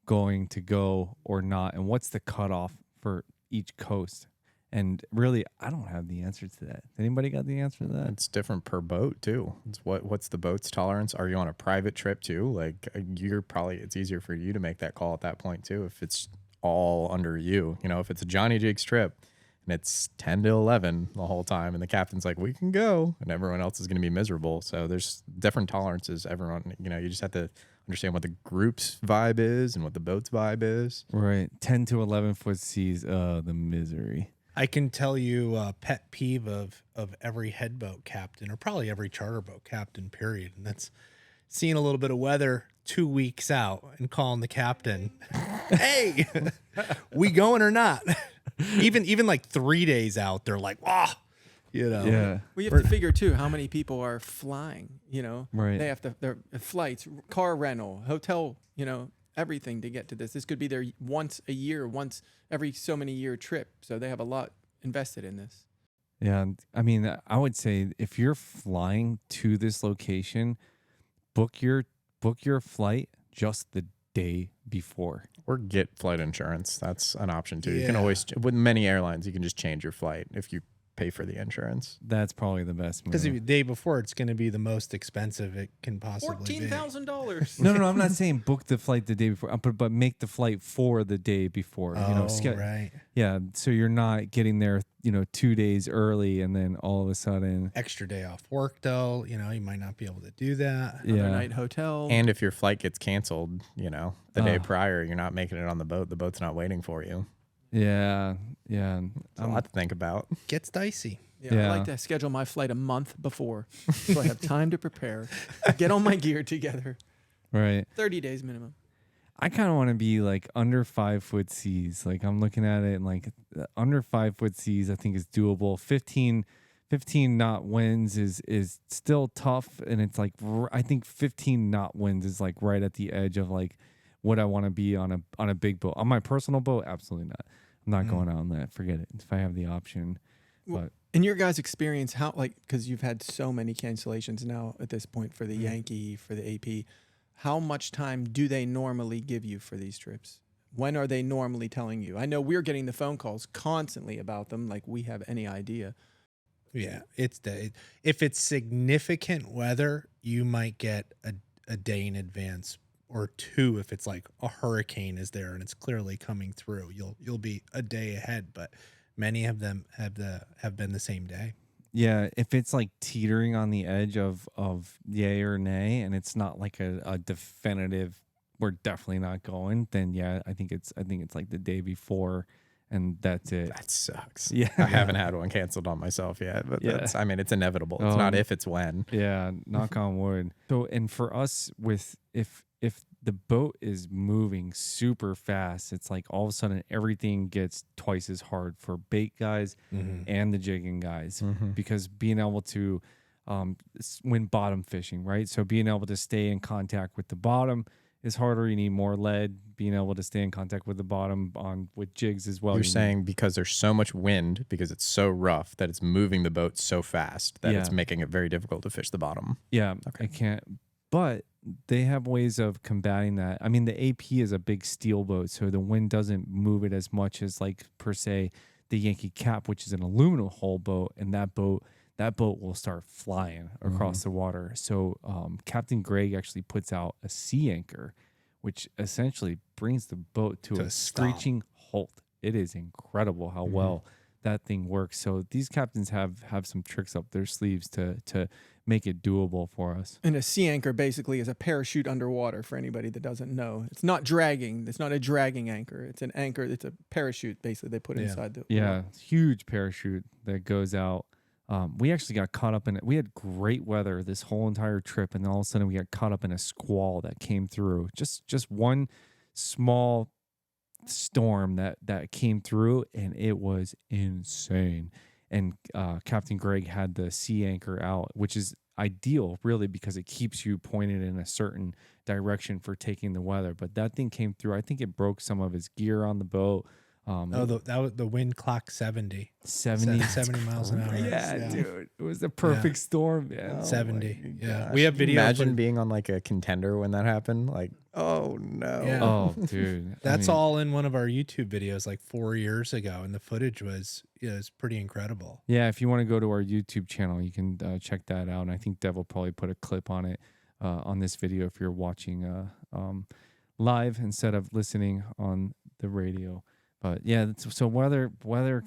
going to go or not? And what's the cutoff for each coast? And really, I don't have the answer to that. Anybody got the answer to that? It's different per boat too. It's what's the boat's tolerance? Are you on a private trip too? Like it's easier for you to make that call at that point too, if it's all under you. If it's a Johnny Jigs trip and it's 10 to 11 the whole time, and the captain's like, we can go, and everyone else is going to be miserable. So there's different tolerances. Everyone, you just have to understand what the group's vibe is and what the boat's vibe is. Right. 10 to 11 foot seas. The misery. I can tell you a pet peeve of every headboat captain, or probably every charter boat captain, period. And that's seeing a little bit of weather 2 weeks out and calling the captain, hey, we going or not? Even like 3 days out, they're like, Yeah. We have to figure too how many people are flying. Right. They have to their flights, car rental, hotel. Everything to get to this. This could be their once a year, once every so many year trip. So they have a lot invested in this. Yeah. I mean, I would say if you're flying to this location, book your flight just the day before. Or get flight insurance. That's an option too. You can always, with many airlines, you can just change your flight if you pay for the insurance. That's probably the best move. Because the day before, it's going to be the most expensive it can possibly be. $14,000. No, I'm not saying book the flight the day before, but make the flight for the day before. Right. Yeah, so you're not getting there, 2 days early, and then all of a sudden Extra day off work, though. You might not be able to do that. Another night hotel. And if your flight gets canceled, the day prior, you're not making it on the boat. The boat's not waiting for you. Yeah. It's a lot to think about. Gets dicey. Yeah, I like to schedule my flight a month before so I have time to prepare, get all my gear together. Right. 30 days minimum. I kind of want to be like under 5 foot seas. Like I'm looking at it and like under 5 foot seas, I think is doable. 15 knot winds is still tough. And it's like, I think 15 knot winds is like right at the edge of like what I want to be on a big boat. On my personal boat, absolutely not. I'm not going out on that. Forget it. If I have the option. Well, But in your guys' experience, how, like, because you've had so many cancellations now at this point for the Yankee, for the AP, how much time do they normally give you for these trips? When are they normally telling you? I know we're getting the phone calls constantly about them, like we have any idea. Yeah, if it's significant weather, you might get a day in advance or two. If it's like a hurricane is there and it's clearly coming through, you'll be a day ahead. But many of them have been the same day. yeah, if it's like teetering on the edge of yay or nay, and it's not like a definitive, we're definitely not going, then yeah, I think it's like the day before, and that's it. That sucks. Yeah. I haven't had one canceled on myself yet, but Yeah. I mean, it's inevitable. It's not if, it's when. Yeah, knock on wood. So, and for us, with if the boat is moving super fast, it's like all of a sudden everything gets twice as hard for bait guys and the jigging guys, because being able to when bottom fishing, right? So being able to stay in contact with the bottom is harder. You need more lead. Being able to stay in contact with the bottom with jigs as well. You're saying because there's so much wind, because it's so rough, that it's moving the boat so fast that it's making it very difficult to fish the bottom. Yeah, Okay. I can't. But they have ways of combating that. I mean, the AP is a big steel boat, so the wind doesn't move it as much as like per se the Yankee Capt, which is an aluminum hull boat, and that boat will start flying across the water. So Captain Greg actually puts out a sea anchor, which essentially brings the boat to a screeching halt. It is incredible how well that thing works. So these captains have some tricks up their sleeves to make it doable for us. And a sea anchor basically is a parachute underwater for anybody that doesn't know. It's not dragging. It's not a dragging anchor. It's an anchor. It's a parachute basically they put inside the water. Huge parachute that goes out. We actually got caught up in it. We had great weather this whole entire trip, and then all of a sudden we got caught up in a squall that came through. Just one small storm that came through, and it was insane. And Captain Greg had the sea anchor out, which is ideal really because it keeps you pointed in a certain direction for taking the weather. But that thing came through. I think it broke some of his gear on the boat. The wind clocked 70 miles an hour. Yeah, dude, it was the perfect storm, man. 70. Yeah, Gosh. we have video. Imagine being on like a contender when that happened. Like, oh no. Yeah. Oh, dude, That's all in one of our YouTube videos like 4 years ago, and the footage was pretty incredible. Yeah, if you want to go to our YouTube channel, you can check that out. And I think Dev will probably put a clip on it on this video if you're watching live instead of listening on the radio. But yeah, so weather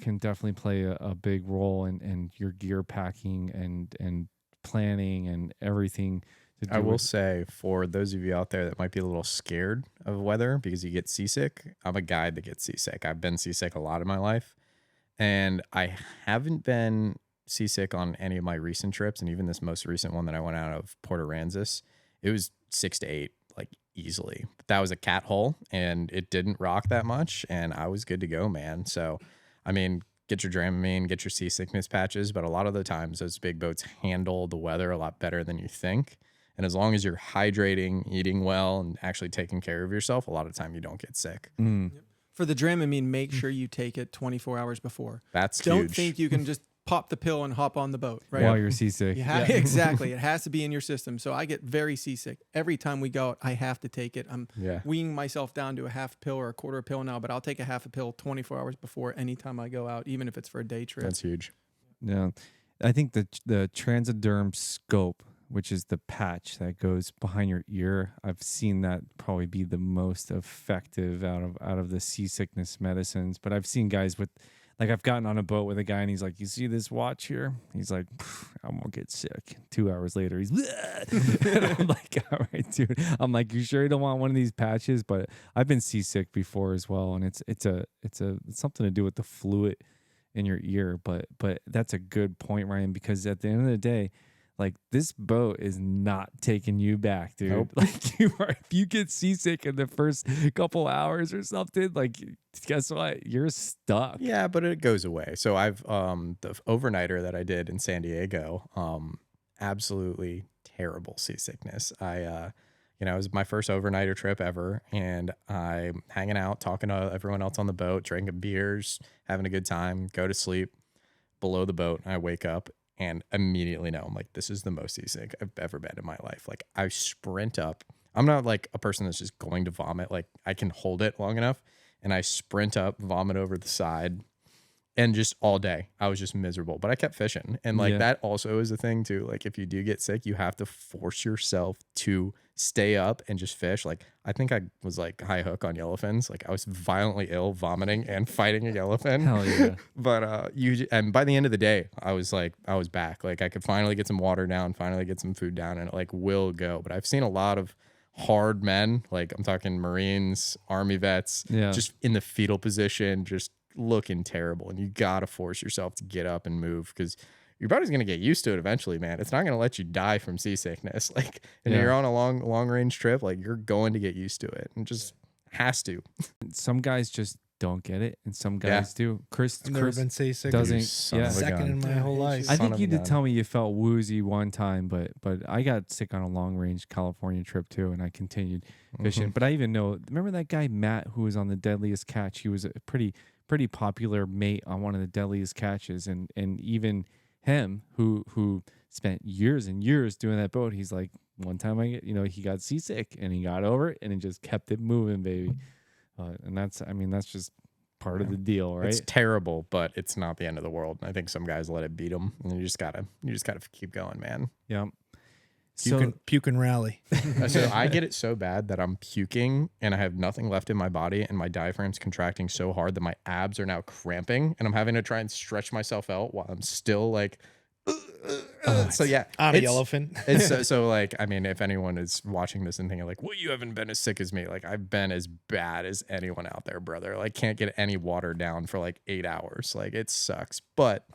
can definitely play a big role in your gear packing and planning and everything. I will say, for those of you out there that might be a little scared of weather because you get seasick, I'm a guy that gets seasick. I've been seasick a lot in my life, and I haven't been seasick on any of my recent trips. And even this most recent one that I went out of Port Aransas, it was 6 to 8, like easily. But that was a cat hole, and it didn't rock that much, and I was good to go, man. So, I mean, get your Dramamine, get your seasickness patches, but a lot of the times those big boats handle the weather a lot better than you think. And as long as you're hydrating, eating well, and actually taking care of yourself, a lot of the time you don't get sick. For the Dramamine, make sure you take it 24 hours before. That's Don't huge. think you can just pop the pill and hop on the boat, right? While you're seasick. Exactly. It has to be in your system. So I get very seasick. Every time we go out, I have to take it. I'm weaning myself down to a half pill or a quarter pill now, but I'll take a half a pill 24 hours before anytime I go out, even if it's for a day trip. That's huge. Yeah. I think the Transderm scope, which is the patch that goes behind your ear, I've seen that probably be the most effective out of the seasickness medicines. But I've seen guys with, like, I've gotten on a boat with a guy and he's like, you see this watch here? He's like, I won't get sick. 2 hours later, he's and I'm like, all right, dude. I'm like, you sure you don't want one of these patches? But I've been seasick before as well, and it's something to do with the fluid in your ear. But that's a good point, Ryan, because at the end of the day, like this boat is not taking you back, dude. Nope. Like you are, if you get seasick in the first couple hours or something, like guess what? You're stuck. Yeah, but it goes away. So I've the overnighter that I did in San Diego, absolutely terrible seasickness. It was my first overnighter trip ever, and I'm hanging out, talking to everyone else on the boat, drinking beers, having a good time, go to sleep below the boat, and I wake up and immediately know I'm like, this is the most seasick I've ever been in my life. Like I sprint up. I'm not like a person that's just going to vomit. Like I can hold it long enough, and I sprint up, vomit over the side, and just all day I was just miserable. But I kept fishing, and like that also is a thing too. Like if you do get sick, you have to force yourself to stay up and just fish. Like I think I was like high hook on yellowfins. Like I was violently ill, vomiting and fighting a yellowfin. Hell yeah. But and by the end of the day, I was back. Like I could finally get some water down, finally get some food down, and it like will go. But I've seen a lot of hard men, like I'm talking Marines, Army vets, just in the fetal position, just looking terrible. And you gotta force yourself to get up and move, because your body's gonna get used to it eventually, man. It's not gonna let you die from seasickness. Like, and you're on a long range trip, like you're going to get used to it, and just has to. Some guys just don't get it, and some guys do. I've never been seasick. doesn't. Son of a Second gun. in my whole life. I Son think of you a did gun. tell me you felt woozy one time, but I got sick on a long range California trip too, and I continued fishing. But I even know, remember that guy Matt who was on the Deadliest Catch? He was a pretty popular mate on one of the Deadliest Catches, and even him who spent years and years doing that boat, he's like, one time he got seasick and he got over it and he just kept it moving, baby. And that's just part of the deal, right? It's terrible, but it's not the end of the world. I think some guys let it beat them, and you just gotta keep going, man. Yeah. Puke and rally. So I get it so bad that I'm puking and I have nothing left in my body, and my diaphragm's contracting so hard that my abs are now cramping, and I'm having to try and stretch myself out while I'm still like. So yeah, I'm a yellowfin. It's so like, I mean, if anyone is watching this and thinking like, well, you haven't been as sick as me, like I've been as bad as anyone out there, brother. Like can't get any water down for like 8 hours. Like it sucks, but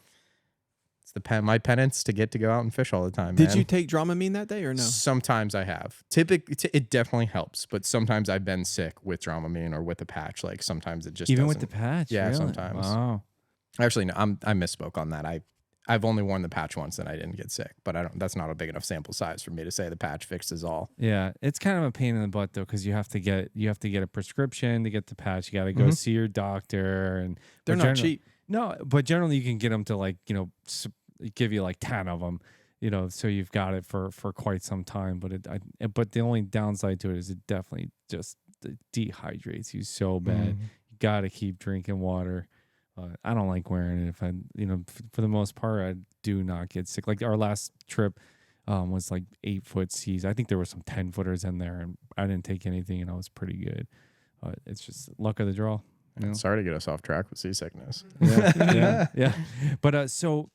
it's my penance to get to go out and fish all the time. Did man. you take Dramamine that day or no? Sometimes I have. Typically, it definitely helps, but sometimes I've been sick with Dramamine or with a patch. Like sometimes it just Even with the doesn't. patch? Yeah, really? sometimes. Wow. Actually, no, I misspoke on that. I've only worn the patch once and I didn't get sick, but that's not a big enough sample size for me to say the patch fixes all. Yeah, it's kind of a pain in the butt though, because you have to get a prescription to get the patch. You got to go see your doctor, and They're not cheap. No, but generally you can get them to like give you like 10 of them, so you've got it for quite some time. But the only downside to it is it definitely just dehydrates you so bad. You got to keep drinking water. I don't like wearing it if for the most part, I do not get sick. Like our last trip was like 8-foot seas. I think there were some 10-footers in there, and I didn't take anything, and I was pretty good. It's just luck of the draw. Sorry to get us off track with seasickness. Yeah. But so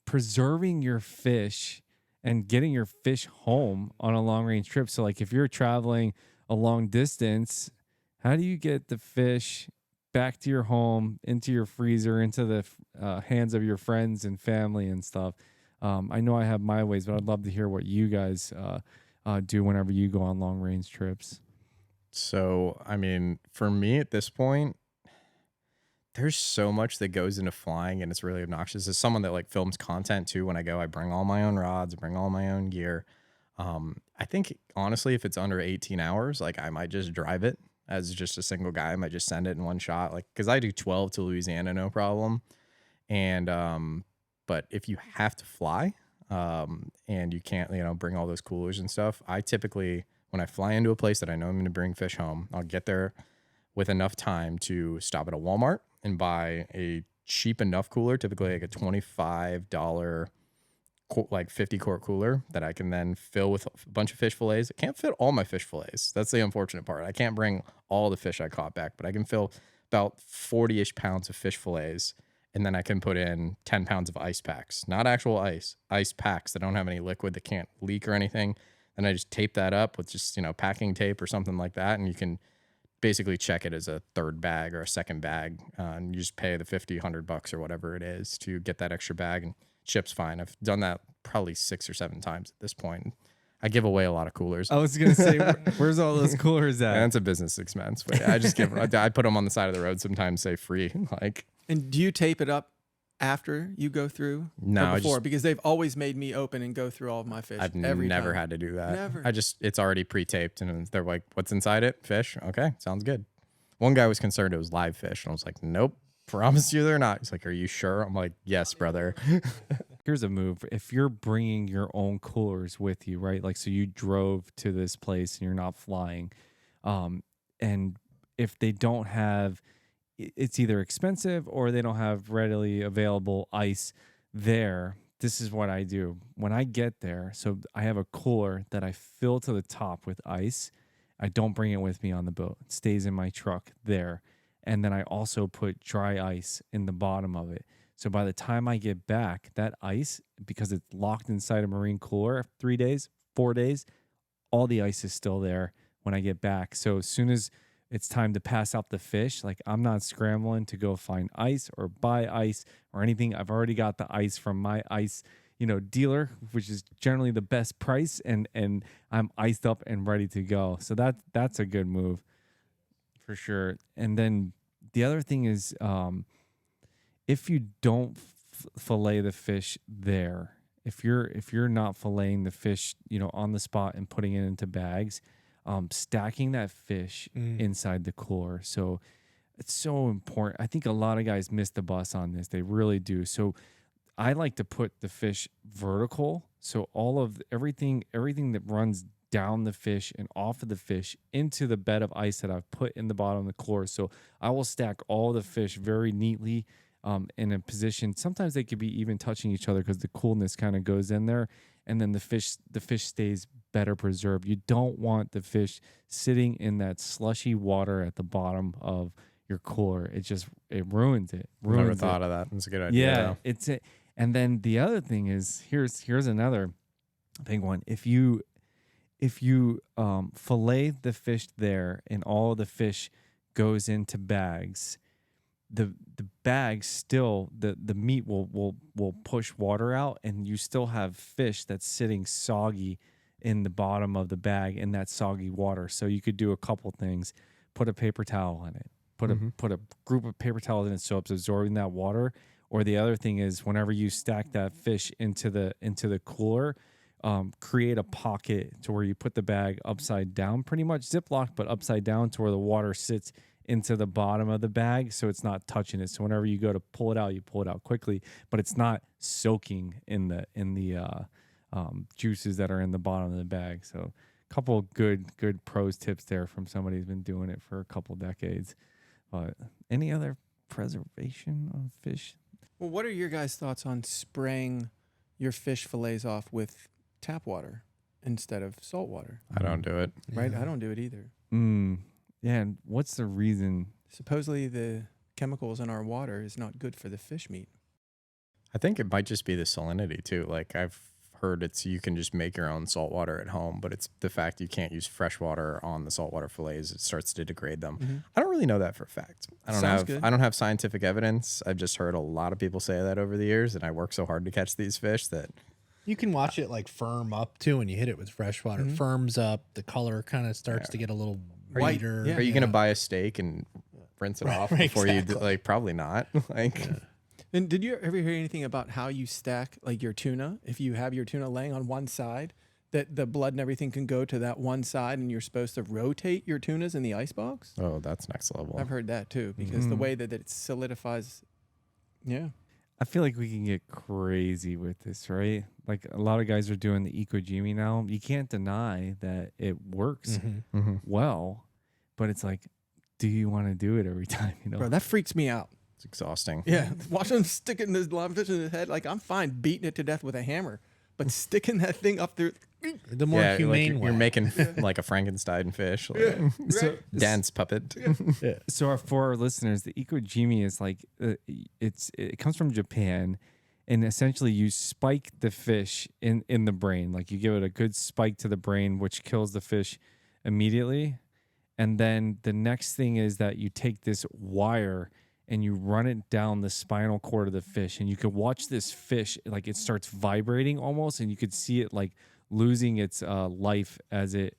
preserving your fish and getting your fish home on a long range trip. So like if you're traveling a long distance, how do you get the fish back to your home, into your freezer, into the hands of your friends and family and stuff? I know I have my ways, but I'd love to hear what you guys do whenever you go on long range trips. So, I mean, for me at this point, there's so much that goes into flying, and it's really obnoxious. As someone that like films content too, when I go, I bring all my own rods, bring all my own gear. I think honestly, if it's under 18 hours, like I might just drive it as just a single guy. I might just send it in one shot, like because I do 12 to Louisiana, no problem. And but if you have to fly, and you can't, bring all those coolers and stuff, I typically, when I fly into a place that I know I'm going to bring fish home, I'll get there with enough time to stop at a Walmart and buy a cheap enough cooler, typically like a $25 like 50 quart cooler that I can then fill with a bunch of fish fillets. I can't fit all my fish fillets. That's the unfortunate part. I can't bring all the fish I caught back, but I can fill about 40-ish pounds of fish fillets, and then I can put in 10 pounds of ice packs, not actual ice packs that don't have any liquid, that can't leak or anything. And I just tape that up with just, packing tape or something like that, and you can basically check it as a third bag or a second bag, and you just pay the $50, $100 or whatever it is to get that extra bag, and chip's fine. I've done that probably 6 or 7 times at this point. I give away a lot of coolers. I was gonna say, where's all those coolers at? And it's a business expense, but yeah, I just give. I put them on the side of the road. Sometimes say free. Like, And do you tape it up after you go through? No, or I before? just- Because they've always made me open and go through all of my fish. I've every never time. had to do that. Never. It's already pre-taped, and they're like, "What's inside it? Fish? Okay, sounds good." One guy was concerned it was live fish, and I was like, "Nope, promise you they're not." He's like, "Are you sure?" I'm like, "Yes, brother." Here's a move. If you're bringing your own coolers with you, right? Like, so you drove to this place and you're not flying. And if they don't have, it's either expensive or they don't have readily available ice there. This is what I do when I get there. So I have a cooler that I fill to the top with ice. I don't bring it with me on the boat. It stays in my truck there. And then I also put dry ice in the bottom of it. So by the time I get back, that ice, because it's locked inside a marine cooler 3 days, 4 days, all the ice is still there when I get back. So as soon as it's time to pass out the fish, like, I'm not scrambling to go find ice or buy ice or anything. I've already got the ice from my ice, dealer, which is generally the best price, and I'm iced up and ready to go. So that's a good move for sure. And then the other thing is, if you don't fillet the fish there, if you're not filleting the fish, on the spot and putting it into bags, stacking that fish inside the cooler. So it's so important. I think a lot of guys miss the bus on this. They really do. So I like to put the fish vertical. So all of everything that runs down the fish and off of the fish into the bed of ice that I've put in the bottom of the cooler. So I will stack all the fish very neatly in a position. Sometimes they could be even touching each other because the coolness kind of goes in there, and then the fish stays better preserved. You don't want the fish sitting in that slushy water at the bottom of your cooler. It ruins it. Never thought of that. That's a good idea. Yeah, though. it's it. And then the other thing is, here's another big one. If you fillet the fish there and all the fish goes into bags, the bag still, the meat will push water out, and you still have fish that's sitting soggy in the bottom of the bag in that soggy water. So you could do a couple things. Put a paper towel on it. Put a group of paper towels in it so it's absorbing that water. Or the other thing is, whenever you stack that fish into the cooler, create a pocket to where you put the bag upside down, pretty much Ziploc, but upside down to where the water sits into the bottom of the bag, so it's not touching it. So whenever you go to pull it out, you pull it out quickly, but it's not soaking in the juices that are in the bottom of the bag. So a couple good pros tips there from somebody who's been doing it for a couple decades. But any other preservation of fish? Well, what are your guys' thoughts on spraying your fish fillets off with tap water instead of salt water? I don't do it. Right? I don't do it either. Yeah, and what's the reason? Supposedly the chemicals in our water is not good for the fish meat. I think it might just be the salinity too. Like, I've heard you can just make your own salt water at home, but it's the fact you can't use fresh water on the saltwater fillets. It starts to degrade them. I don't really know that for a fact. I don't have scientific evidence. I've just heard a lot of people say that over the years, and I work so hard to catch these fish that You can watch it like firm up too when you hit it with fresh water. It firms up. The color kind of starts to get a little whiter. Are you going to buy a steak and rinse it off before you do? Like, probably not. Like, And did you ever hear anything about how you stack like your tuna? If you have your tuna laying on one side, that the blood and everything can go to that one side, and you're supposed to rotate your tunas in the icebox? oh, that's next level. I've heard that too, because the way that it solidifies. Yeah. I feel like we can get crazy with this, right? Like, a lot of guys are doing the Ecojimi now. You can't deny that it works well, but it's like, do you want to do it every time? Bro, that freaks me out. It's exhausting. Yeah. Watch them sticking this lionfish in his head. Like, I'm fine beating it to death with a hammer, but sticking that thing up there. The more humane like way. you're making like a Frankenstein fish. Like, So, dance puppet. So for our listeners, the Ecojimi is like it comes from Japan, and essentially you spike the fish in the brain. Like, you give it a good spike to the brain, which kills the fish immediately. And then the next thing is that you take this wire and you run it down the spinal cord of the fish, and you could watch this fish, like it starts vibrating almost, and you could see it like losing its life as it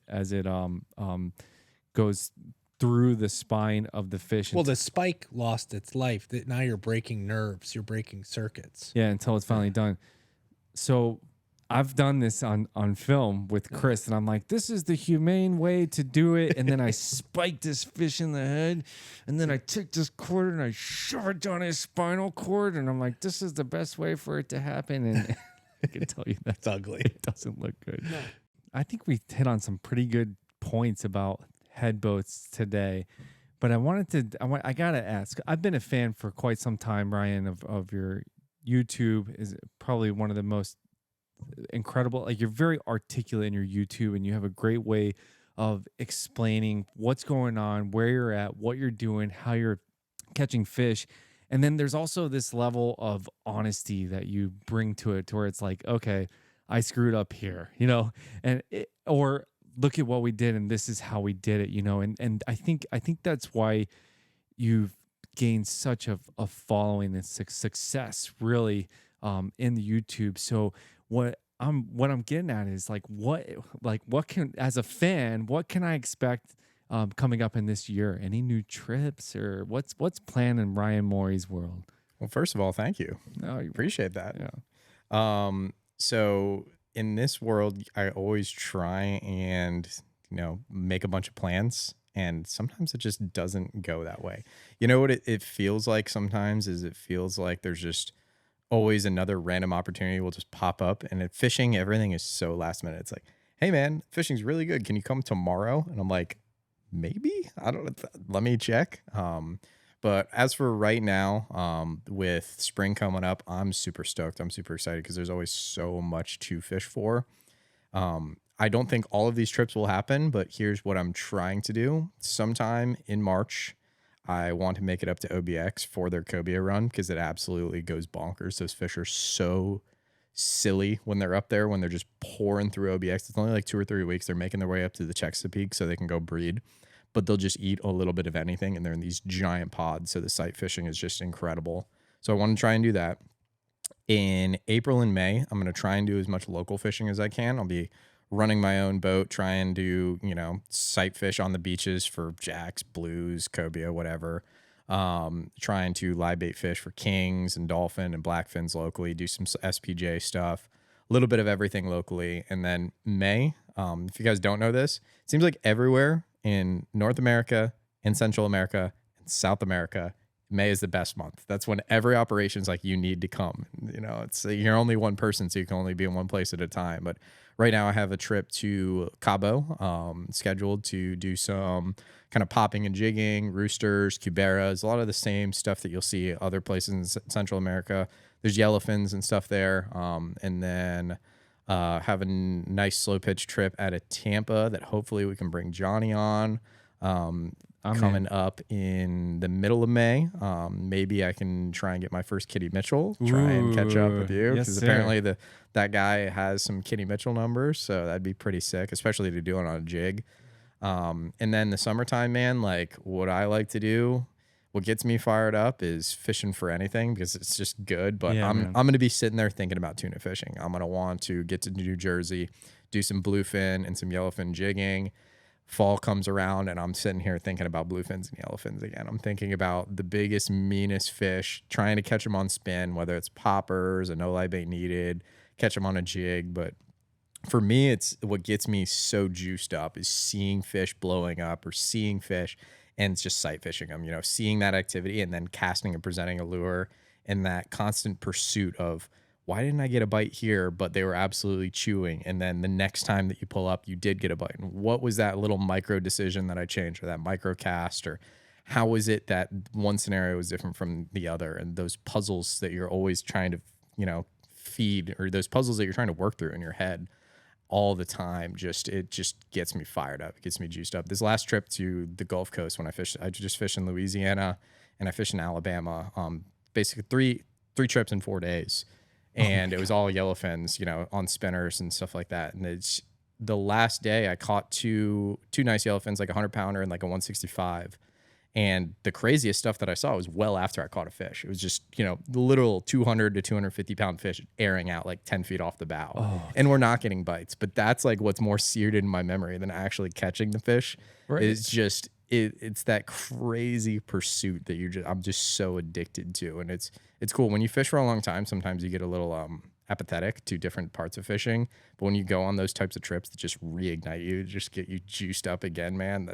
goes through the spine of the fish. Well, the spike lost its life. That now you're breaking nerves, you're breaking circuits. Yeah, until it's finally done. So I've done this on film with Chris, and I'm like, this is the humane way to do it. And then I spiked this fish in the head, and then I took this cord and I shoved it down his spinal cord, and I'm like, this is the best way for it to happen. And I can tell you that's ugly. It doesn't look good. No. I think we hit on some pretty good points about head boats today, but I gotta ask. I've been a fan for quite some time, Ryan, of your YouTube. Is probably one of the most incredible. Like, you're very articulate in your YouTube, and you have a great way of explaining what's going on, where you're at, what you're doing, how you're catching fish. And then there's also this level of honesty that you bring to it, to where it's like, okay, I screwed up here, or look at what we did, and this is how we did it, and I think that's why you've gained such a following and success really in the YouTube. So what I'm getting at is what can, as a fan, what can I expect coming up in this year? Any new trips, or what's planned in Ryan Morie's world? Well, first of all, thank you. No, Appreciate that. Yeah. So in this world, I always try and, make a bunch of plans, and sometimes it just doesn't go that way. You know what it feels like sometimes is it feels like there's just always another random opportunity will just pop up. And at fishing, everything is so last minute. It's like, hey man, fishing's really good. Can you come tomorrow? And I'm like, maybe, I don't know. Let me check. But as for right now, with spring coming up, I'm super stoked. I'm super excited because there's always so much to fish for. I don't think all of these trips will happen, but here's what I'm trying to do. Sometime in March, I want to make it up to OBX for their cobia run, because it absolutely goes bonkers. Those fish are so silly when they're up there, when they're just pouring through OBX. It's only like 2 or 3 weeks. They're making their way up to the Chesapeake so they can go breed, but they'll just eat a little bit of anything, and they're in these giant pods. So the sight fishing is just incredible. So I want to try and do that. In April and May, I'm going to try and do as much local fishing as I can. I'll be running my own boat, trying to, sight fish on the beaches for jacks, blues, cobia, whatever. Trying to live bait fish for kings and dolphin and blackfins locally, do some SPJ stuff, a little bit of everything locally. And then May, if you guys don't know this, it seems like everywhere in North America, in Central America, and South America, May is the best month. That's when every operation's like, you need to come. It's you're only one person, so you can only be in one place at a time. But right now I have a trip to Cabo, scheduled to do some kind of popping and jigging, roosters, cuberas, a lot of the same stuff that you'll see other places in Central America. There's yellowfins and stuff there. And then have a nice slow pitch trip out of Tampa that hopefully we can bring Johnny on. Coming up in the middle of May. Maybe I can try and get my first Kitty Mitchell, try and catch up with you, because apparently that guy has some Kitty Mitchell numbers, so that'd be pretty sick, especially to do it on a jig. And then the summertime, man, like what I like to do, what gets me fired up is fishing for anything, because it's just good. But I'm going to be sitting there thinking about tuna fishing. I'm going to want to get to New Jersey, do some bluefin and some yellowfin jigging. Fall comes around and I'm sitting here thinking about bluefins and yellowfins again. I'm thinking about the biggest, meanest fish, trying to catch them on spin, whether it's poppers, a no live bait needed, catch them on a jig. But for me, it's what gets me so juiced up is seeing fish blowing up, or seeing fish and it's just sight fishing them, seeing that activity and then casting and presenting a lure, and that constant pursuit of, why didn't I get a bite here? But they were absolutely chewing. And then the next time that you pull up, you did get a bite. And what was that little micro decision that I changed, or that micro cast, or how was it that one scenario was different from the other? And those puzzles that you're always trying to, feed, or those puzzles that you're trying to work through in your head all the time, it just gets me fired up. It gets me juiced up. This last trip to the Gulf Coast, when I just fished in Louisiana and I fished in Alabama, basically three trips in 4 days. And it was all yellowfins, on spinners and stuff like that. And it's the last day I caught two nice yellowfins, like a 100-pounder and like a 165. And the craziest stuff that I saw was well after I caught a fish. It was just, the literal 200 to 250 pound fish airing out like 10 feet off the bow. And we're not getting bites. But that's like what's more seared in my memory than actually catching the fish. Right. It's just, it's that crazy pursuit that I'm just so addicted to. And it's cool. When you fish for a long time, sometimes you get a little apathetic to different parts of fishing. But when you go on those types of trips that just reignite you, just get you juiced up again, man,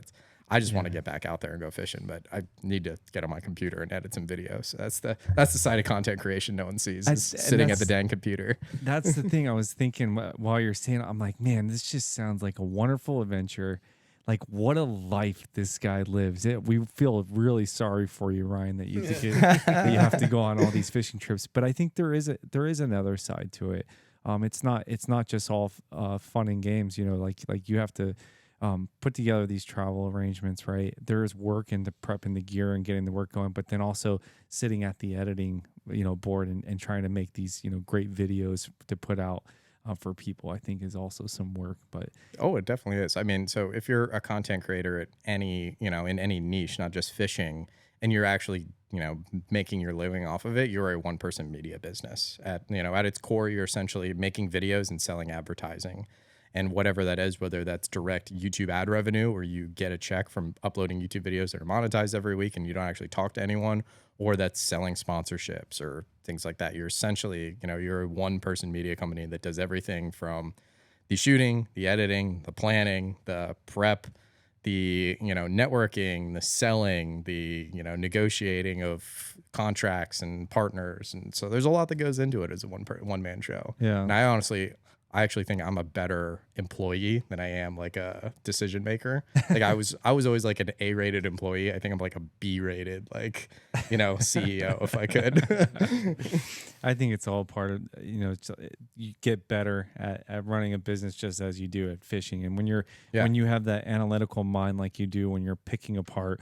I just want to get back out there and go fishing, but I need to get on my computer and edit some videos. That's the side of content creation no one sees, is sitting at the dang computer. That's the thing I was thinking while you're saying, I'm like, man, this just sounds like a wonderful adventure. Like, what a life this guy lives. We feel really sorry for you, Ryan, that you that you have to go on all these fishing trips. But I think there is another side to it. It's not just all fun and games. Like you have to put together these travel arrangements, right? There is work into prepping the gear and getting the work going, but then also sitting at the editing, board and trying to make these, great videos to put out for people, I think is also some work. But it definitely is. I mean, so if you're a content creator at any, in any niche, not just fishing, and you're actually, making your living off of it, you're a one-person media business. At its core, you're essentially making videos and selling advertising. And whatever that is, whether that's direct YouTube ad revenue, or you get a check from uploading YouTube videos that are monetized every week and you don't actually talk to anyone, or that's selling sponsorships or things like that. You're essentially, you're a one-person media company that does everything from the shooting, the editing, the planning, the prep, the, networking, the selling, the, negotiating of contracts and partners. And so there's a lot that goes into it as a one-man show. Yeah. And I actually think I'm a better employee than I am like a decision maker. Like I was always like an A-rated employee. I think I'm like a B-rated, like, CEO if I could. I think it's all part of, you get better at running a business just as you do at fishing. And when you have that analytical mind like you do, when you're picking apart,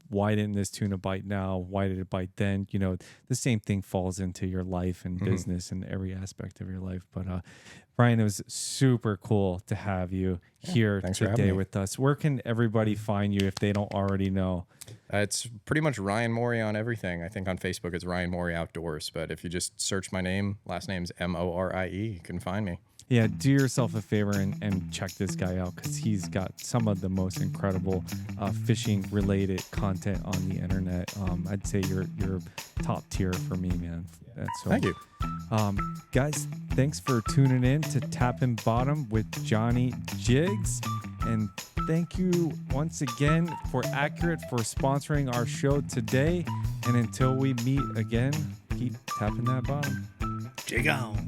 why didn't this tuna bite now? Why did it bite then? The same thing falls into your life and business and every aspect of your life. But Ryan, it was super cool to have you here today with us. Where can everybody find you if they don't already know? It's pretty much Ryan Morie on everything. I think on Facebook it's Ryan Morie Outdoors. But if you just search my name, last name's Morie, you can find me. Yeah, do yourself a favor and check this guy out, because he's got some of the most incredible fishing related content on the internet. I'd say you're top tier for me, man. Thank you. Guys, thanks for tuning in to Tapping Bottom with Johnny Jigs. And thank you once again for Accurate for sponsoring our show today. And until we meet again, keep tapping that bottom. Jig on.